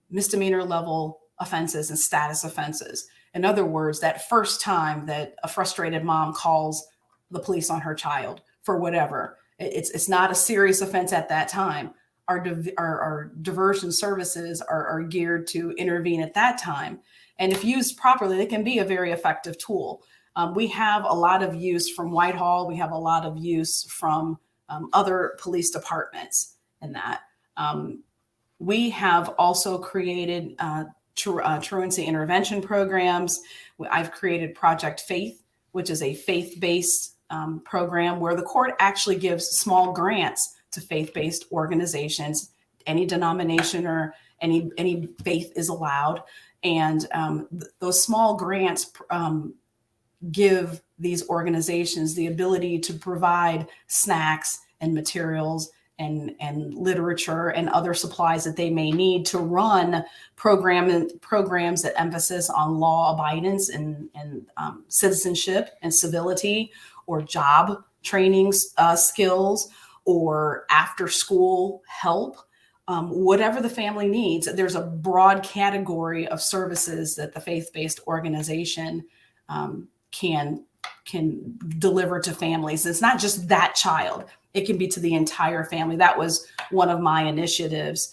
Speaker 2: misdemeanor level offenses and status offenses. In other words, that first time that a frustrated mom calls the police on her child for whatever, it's not a serious offense at that time. Our diversion services are geared to intervene at that time. And if used properly, they can be a very effective tool. We have a lot of use from Whitehall. We have a lot of use from other police departments in that. We have also created truancy intervention programs. I've created Project Faith, which is a faith-based program where the court actually gives small grants to faith-based organizations. Any denomination or any faith is allowed. And those small grants give these organizations the ability to provide snacks and materials and literature and other supplies that they may need to run programs that emphasis on law abidance and citizenship and civility, or job training skills, or after school help, whatever the family needs. There's a broad category of services that the faith-based organization can deliver to families. It's not just that child. It can be to the entire family. That was one of my initiatives.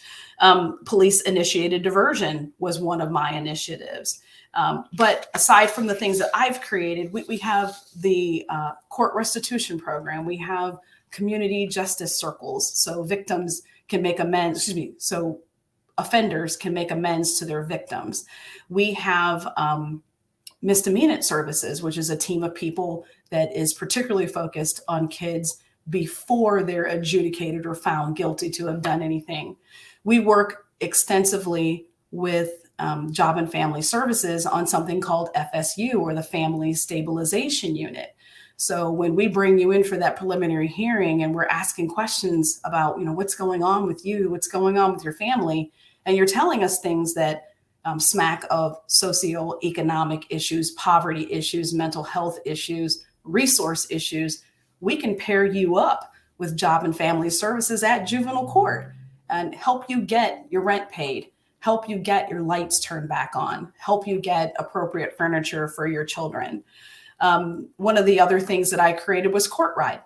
Speaker 2: Police-initiated diversion was one of my initiatives. But aside from the things that I've created, we have the court restitution program. We have community justice circles, so victims can make amends, so offenders can make amends to their victims. We have misdemeanor services, which is a team of people that is particularly focused on kids before they're adjudicated or found guilty to have done anything. We work extensively with Job and Family Services on something called FSU, or the Family Stabilization Unit. So when we bring you in for that preliminary hearing and we're asking questions about, what's going on with you, what's going on with your family, and you're telling us things that smack of socioeconomic issues, poverty issues, mental health issues, resource issues, we can pair you up with Job and Family Services at juvenile court and help you get your rent paid, help you get your lights turned back on, help you get appropriate furniture for your children. One of the other things that I created was Court Ride.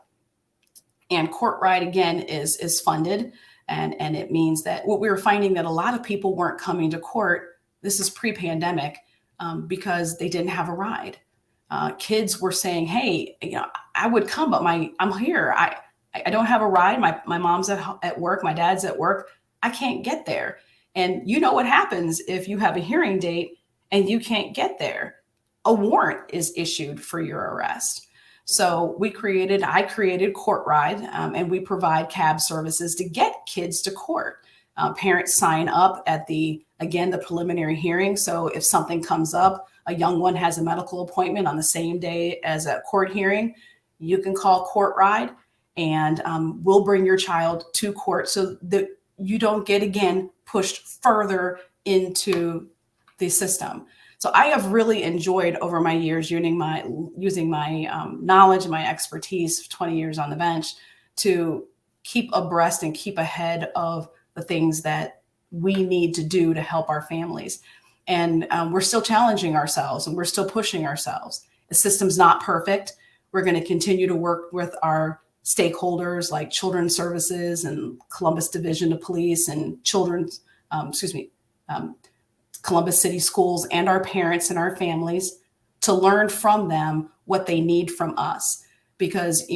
Speaker 2: And Court Ride, again, is funded. And it means that what we were finding that a lot of people weren't coming to court, this is pre-pandemic, because they didn't have a ride. Kids were saying, hey, I would come, but I'm here. I don't have a ride. My mom's at work. My dad's at work. I can't get there. And you know what happens if you have a hearing date and you can't get there? A warrant is issued for your arrest. So I created Court Ride, and we provide cab services to get kids to court. Parents sign up at the preliminary hearing. So if something comes up, a young one has a medical appointment on the same day as a court hearing, you can call Court Ride, and we'll bring your child to court so that you don't get, again, pushed further into the system. So I have really enjoyed over my years using my knowledge and my expertise, 20 years on the bench, to keep abreast and keep ahead of the things that we need to do to help our families. And we're still challenging ourselves, and we're still pushing ourselves. The system's not perfect. We're going to continue to work with our stakeholders like Children's Services and Columbus Division of Police and Columbus City Schools, and our parents and our families, to learn from them what they need from us. Because,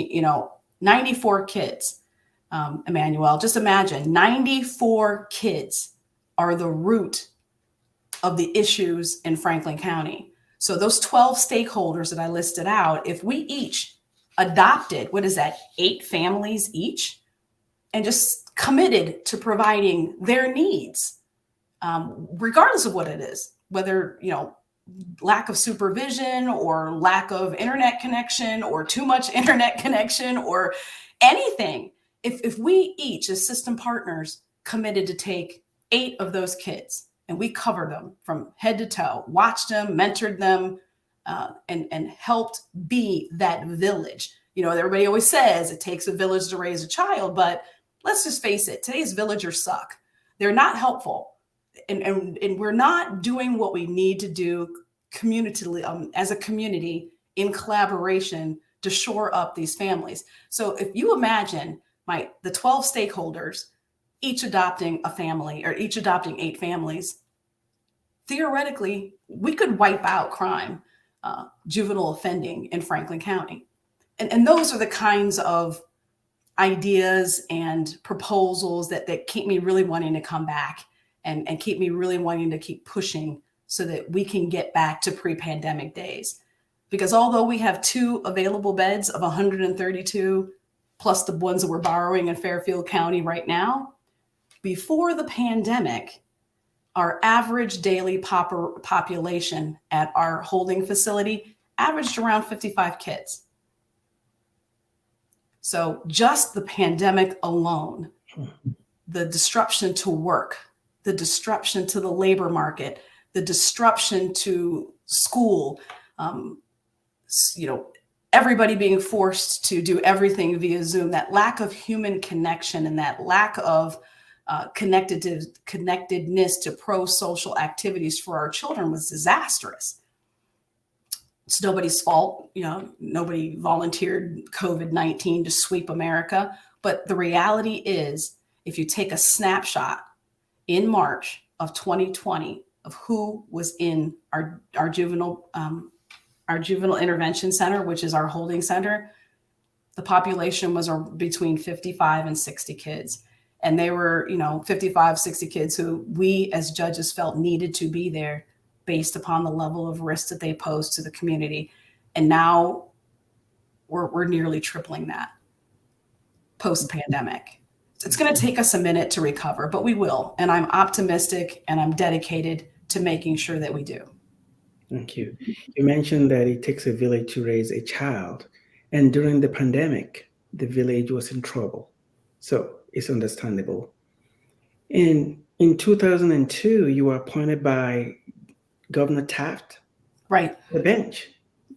Speaker 2: 94 kids, Emmanuel, just imagine 94 kids are the root of the issues in Franklin County. So those 12 stakeholders that I listed out, if we each adopted, 8 families each, and just committed to providing their needs, regardless of what it is, whether, lack of supervision or lack of internet connection or too much internet connection or anything. If we each as system partners committed to take 8 of those kids and we covered them from head to toe, watched them, mentored them, and helped be that village. Everybody always says it takes a village to raise a child, but let's just face it, today's villagers suck. They're not helpful. And we're not doing what we need to do as a community in collaboration to shore up these families. So if you imagine the 12 stakeholders, each adopting a family or each adopting 8 families, theoretically, we could wipe out crime, juvenile offending in Franklin County. And those are the kinds of ideas and proposals that keep me really wanting to come back and keep me really wanting to keep pushing so that we can get back to pre-pandemic days. Because although we have 2 available beds of 132, plus the ones that we're borrowing in Fairfield County right now, before the pandemic, our average daily population at our holding facility averaged around 55 kids. So just the pandemic alone, the disruption to work, the disruption to the labor market, the disruption to school, everybody being forced to do everything via Zoom, that lack of human connection and that lack of connectedness to pro-social activities for our children was disastrous. It's nobody's fault. Nobody volunteered COVID-19 to sweep America. But the reality is, if you take a snapshot in March of 2020 of who was in our juvenile intervention center, which is our holding center, the population was between 55 and 60 kids. And they were, 55, 60 kids who we as judges felt needed to be there based upon the level of risk that they pose to the community. And now we're nearly tripling that post-pandemic. It's going to take us a minute to recover, but we will. And I'm optimistic and I'm dedicated to making sure that we do.
Speaker 3: Thank you. You mentioned that it takes a village to raise a child. And during the pandemic, the village was in trouble. So it's understandable. And in 2002, you were appointed by Governor Taft.
Speaker 2: Right.
Speaker 3: The bench.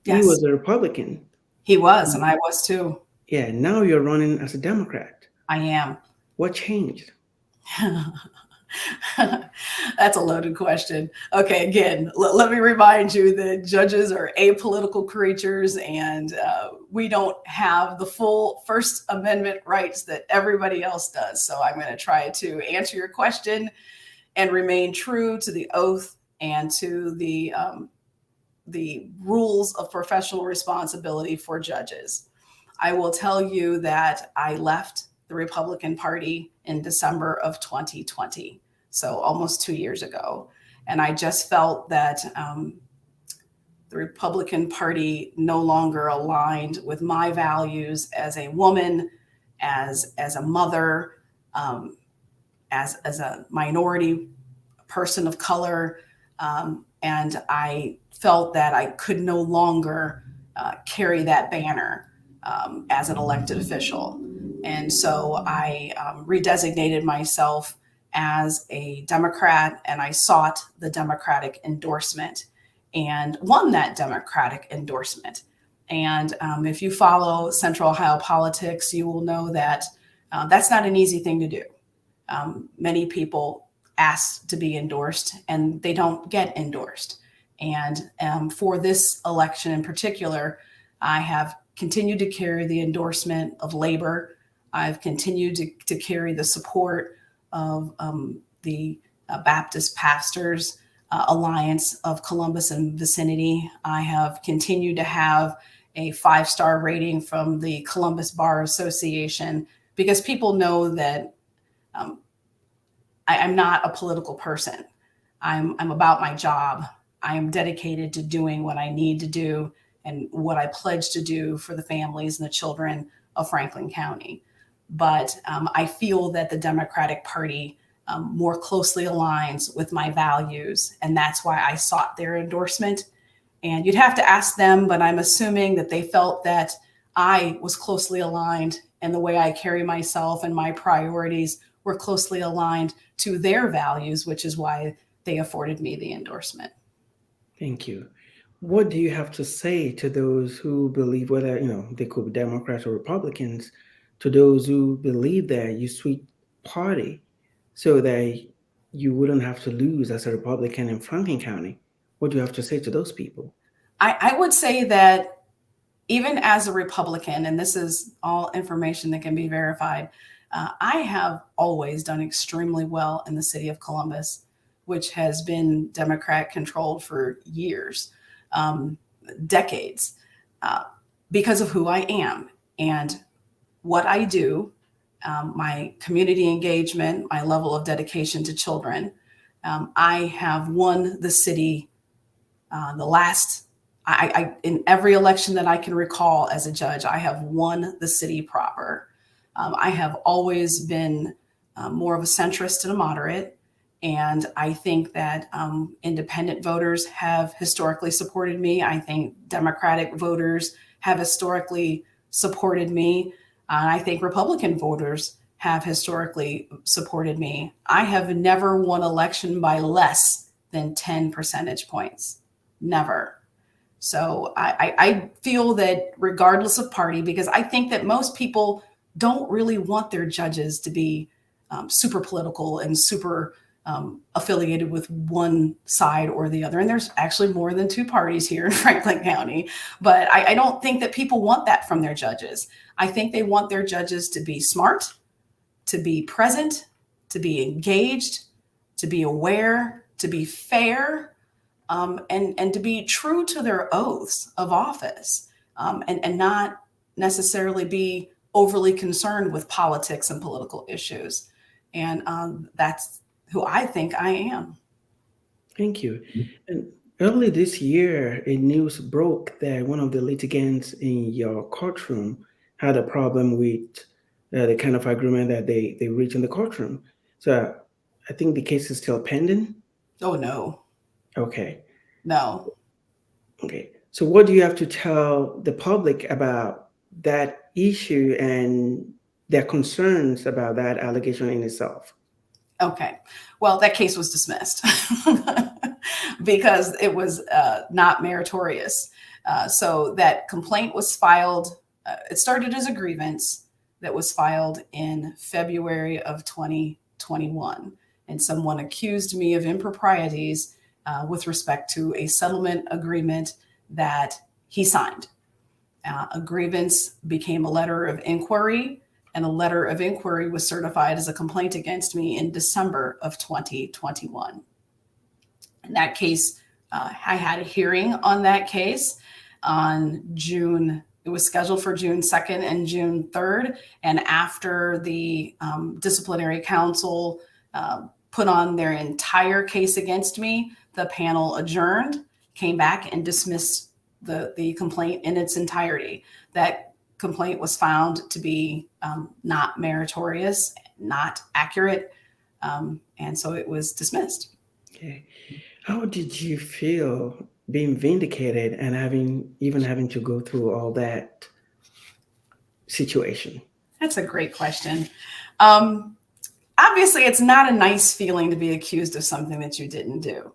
Speaker 2: Yes.
Speaker 3: He was a Republican.
Speaker 2: He was, and I was too.
Speaker 3: Yeah, now you're running as a Democrat.
Speaker 2: I am.
Speaker 3: What changed?
Speaker 2: That's a loaded question. Okay, again, let me remind you that judges are apolitical creatures, and we don't have the full First Amendment rights that everybody else does. So I'm going to try to answer your question and remain true to the oath and to the rules of professional responsibility for judges. I will tell you that I left the Republican Party in December of 2020, so almost 2 years ago. And I just felt that the Republican Party no longer aligned with my values as a woman, as a mother, as a minority person of color. And I felt that I could no longer carry that banner as an elected official. And so I redesignated myself as a Democrat, and I sought the Democratic endorsement and won that Democratic endorsement. And if you follow Central Ohio politics, you will know that that's not an easy thing to do. Many people ask to be endorsed and they don't get endorsed. And for this election in particular, I have continued to carry the endorsement of labor. I've continued to carry the support of the Baptist Pastors Alliance of Columbus and vicinity. I have continued to have a 5-star rating from the Columbus Bar Association because people know that I'm not a political person. I'm about my job. I am dedicated to doing what I need to do and what I pledge to do for the families and the children of Franklin County. But I feel that the Democratic Party more closely aligns with my values, and that's why I sought their endorsement. And you'd have to ask them, but I'm assuming that they felt that I was closely aligned and the way I carry myself and my priorities were closely aligned to their values, which is why they afforded me the endorsement.
Speaker 3: Thank you. What do you have to say to those who believe, whether they could be Democrats or Republicans, to those who believe that you switch party so that you wouldn't have to lose as a Republican in Franklin County? What do you have to say to those people?
Speaker 2: I would say that even as a Republican, and this is all information that can be verified, I have always done extremely well in the city of Columbus, which has been Democrat controlled for years, decades, because of who I am and what I do, my community engagement, my level of dedication to children. I have won the city in every election that I can recall as a judge, I have won the city proper. I have always been more of a centrist and a moderate, And I think that independent voters have historically supported me. I think Democratic voters have historically supported me. I think Republican voters have historically supported me. I have never won election by less than 10 percentage points. Never. So I feel that regardless of party, because I think that most people don't really want their judges to be super political and super affiliated with one side or the other. And there's actually more than two parties here in Franklin County. But I don't think that people want that from their judges. I think they want their judges to be smart, to be present, to be engaged, to be aware, to be fair, and to be true to their oaths of office, and not necessarily be overly concerned with politics and political issues. And that's who I think I am.
Speaker 3: Thank you. And early this year, a news broke that one of the litigants in your courtroom had a problem with the kind of agreement that they reached in the courtroom. So I think the case is still pending.
Speaker 2: Oh, no,
Speaker 3: Okay.
Speaker 2: no.
Speaker 3: Okay. So what do you have to tell the public about that issue and their concerns about that allegation in itself?
Speaker 2: Okay. Well, that case was dismissed because it was not meritorious. So that complaint was filed. It started as a grievance that was filed in February of 2021. And someone accused me of improprieties with respect to a settlement agreement that he signed. A grievance became a letter of inquiry, and a letter of inquiry was certified as a complaint against me in December of 2021. In that case, I had a hearing on that case on June. It was scheduled for June 2nd and June 3rd. And after the disciplinary council put on their entire case against me, the panel adjourned, came back and dismissed the complaint in its entirety. That complaint was found to be not meritorious, not accurate, and so it was dismissed.
Speaker 3: Okay. How did you feel being vindicated and having to go through all that situation?
Speaker 2: That's a great question. Obviously, it's not a nice feeling to be accused of something that you didn't do.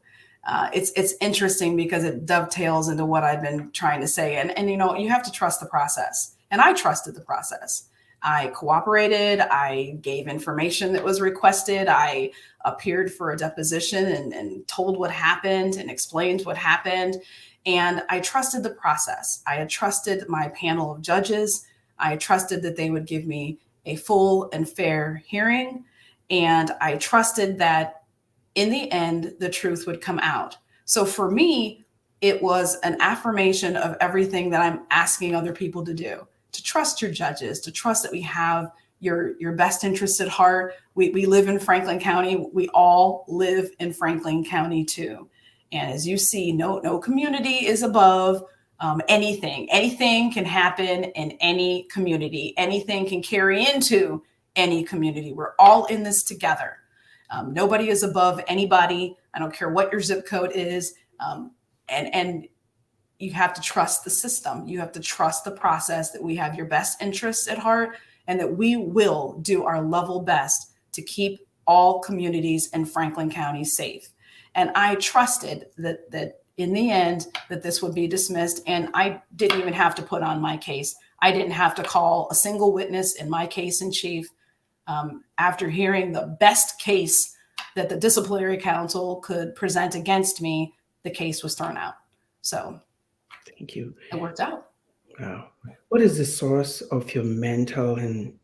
Speaker 2: It's interesting because it dovetails into what I've been trying to say. And you have to trust the process. And I trusted the process. I cooperated. I gave information that was requested. I appeared for a deposition and told what happened and explained what happened. And I trusted the process. I had trusted my panel of judges. I trusted that they would give me a full and fair hearing. And I trusted that in the end, the truth would come out. So for me, it was an affirmation of everything that I'm asking other people to do, to trust your judges, to trust that we have your best interests at heart. We live in Franklin County. We all live in Franklin County too. And as you see, no community is above anything. Anything can happen in any community. Anything can carry into any community. We're all in this together. Nobody is above anybody. I don't care what your zip code is. And you have to trust the system. You have to trust the process, that we have your best interests at heart and that we will do our level best to keep all communities in Franklin County safe. And I trusted that in the end, that this would be dismissed. And I didn't even have to put on my case. I didn't have to call a single witness in my case in chief. After hearing the best case that the disciplinary council could present against me, the case was thrown out. So
Speaker 3: Thank you.
Speaker 2: it worked out.
Speaker 3: Wow. What is the source of your mental and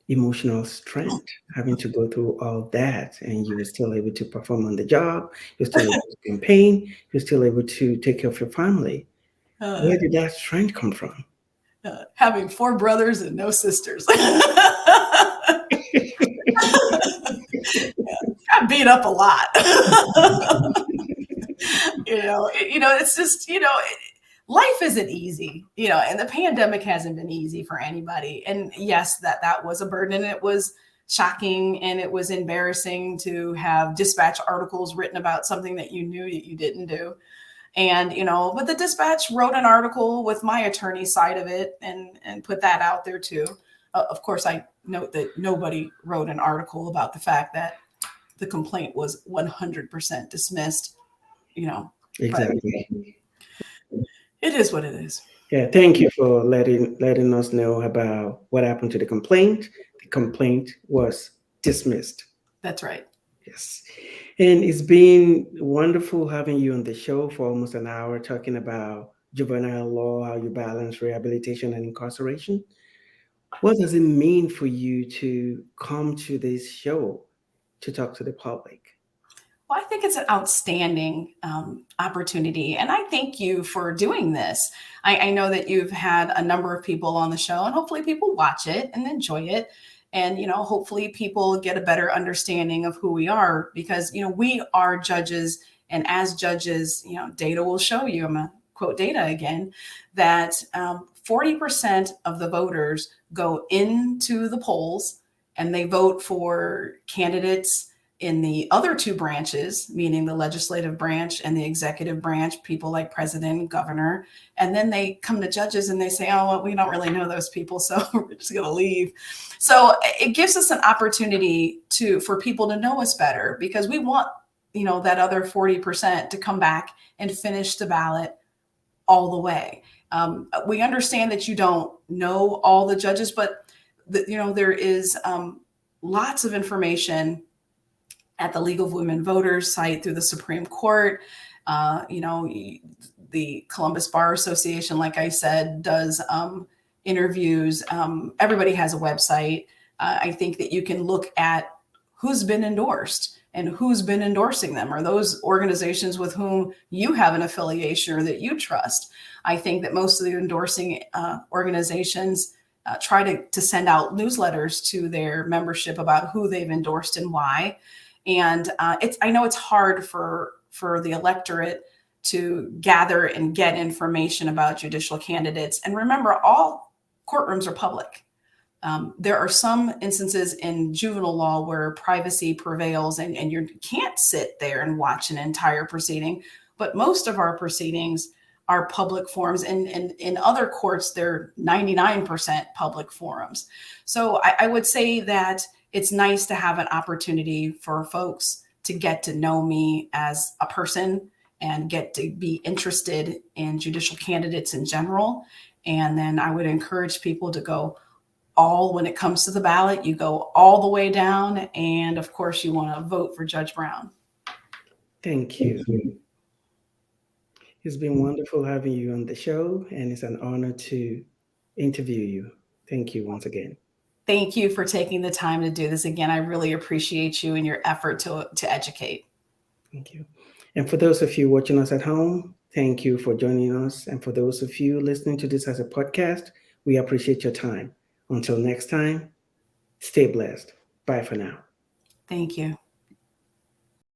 Speaker 3: emotional strength having to go through all that and you were still able to perform on the job, you're still able to campaign, you're still able to take care of your family? Where did that strength come from?
Speaker 2: Having 4 brothers and no sisters. Got beat up a lot. It's just, life isn't easy, and the pandemic hasn't been easy for anybody. And yes, that was a burden, and it was shocking and it was embarrassing to have dispatch articles written about something that you knew that you didn't do. And, but the Dispatch wrote an article with my attorney's side of it and put that out there too. Of course, I note that nobody wrote an article about the fact that the complaint was 100% dismissed,
Speaker 3: Exactly.
Speaker 2: It is what it is.
Speaker 3: Yeah, thank you for letting us know about what happened to the complaint. The complaint was dismissed.
Speaker 2: That's right.
Speaker 3: Yes. And it's been wonderful having you on the show for almost an hour talking about juvenile law, how you balance rehabilitation and incarceration. What does it mean for you to come to this show to talk to the public?
Speaker 2: Well, I think it's an outstanding opportunity. And I thank you for doing this. I know that you've had a number of people on the show, and hopefully people watch it and enjoy it. And, hopefully people get a better understanding of who we are because, we are judges. And as judges, data will show you, I'm going to quote data again, that 40% of the voters go into the polls and they vote for candidates in the other two branches, meaning the legislative branch and the executive branch, people like president, governor, and then they come to judges and they say, oh, well, we don't really know those people, so we're just going to leave. So it gives us an opportunity for people to know us better because we want, that other 40% to come back and finish the ballot all the way. We understand that you don't know all the judges, but there is lots of information at the League of Women Voters site through the Supreme Court. The Columbus Bar Association, like I said, does interviews. Everybody has a website. I think that you can look at who's been endorsed and who's been endorsing them. Are those organizations with whom you have an affiliation or that you trust? I think that most of the endorsing organizations try to send out newsletters to their membership about who they've endorsed and why. And I know it's hard for the electorate to gather and get information about judicial candidates. And remember, all courtrooms are public. There are some instances in juvenile law where privacy prevails and you can't sit there and watch an entire proceeding. But most of our proceedings are public forums. And in other courts, they're 99% public forums. So I would say that it's nice to have an opportunity for folks to get to know me as a person and get to be interested in judicial candidates in general. And then I would encourage people to go when it comes to the ballot, you go all the way down. And of course, you want to vote for Judge Browne.
Speaker 3: Thank you. It's been wonderful having you on the show, and it's an honor to interview you. Thank you once again.
Speaker 2: Thank you for taking the time to do this again. I really appreciate you and your effort to educate.
Speaker 3: Thank you. And for those of you watching us at home, thank you for joining us. And for those of you listening to this as a podcast, we appreciate your time. Until next time, stay blessed. Bye for now.
Speaker 2: Thank you.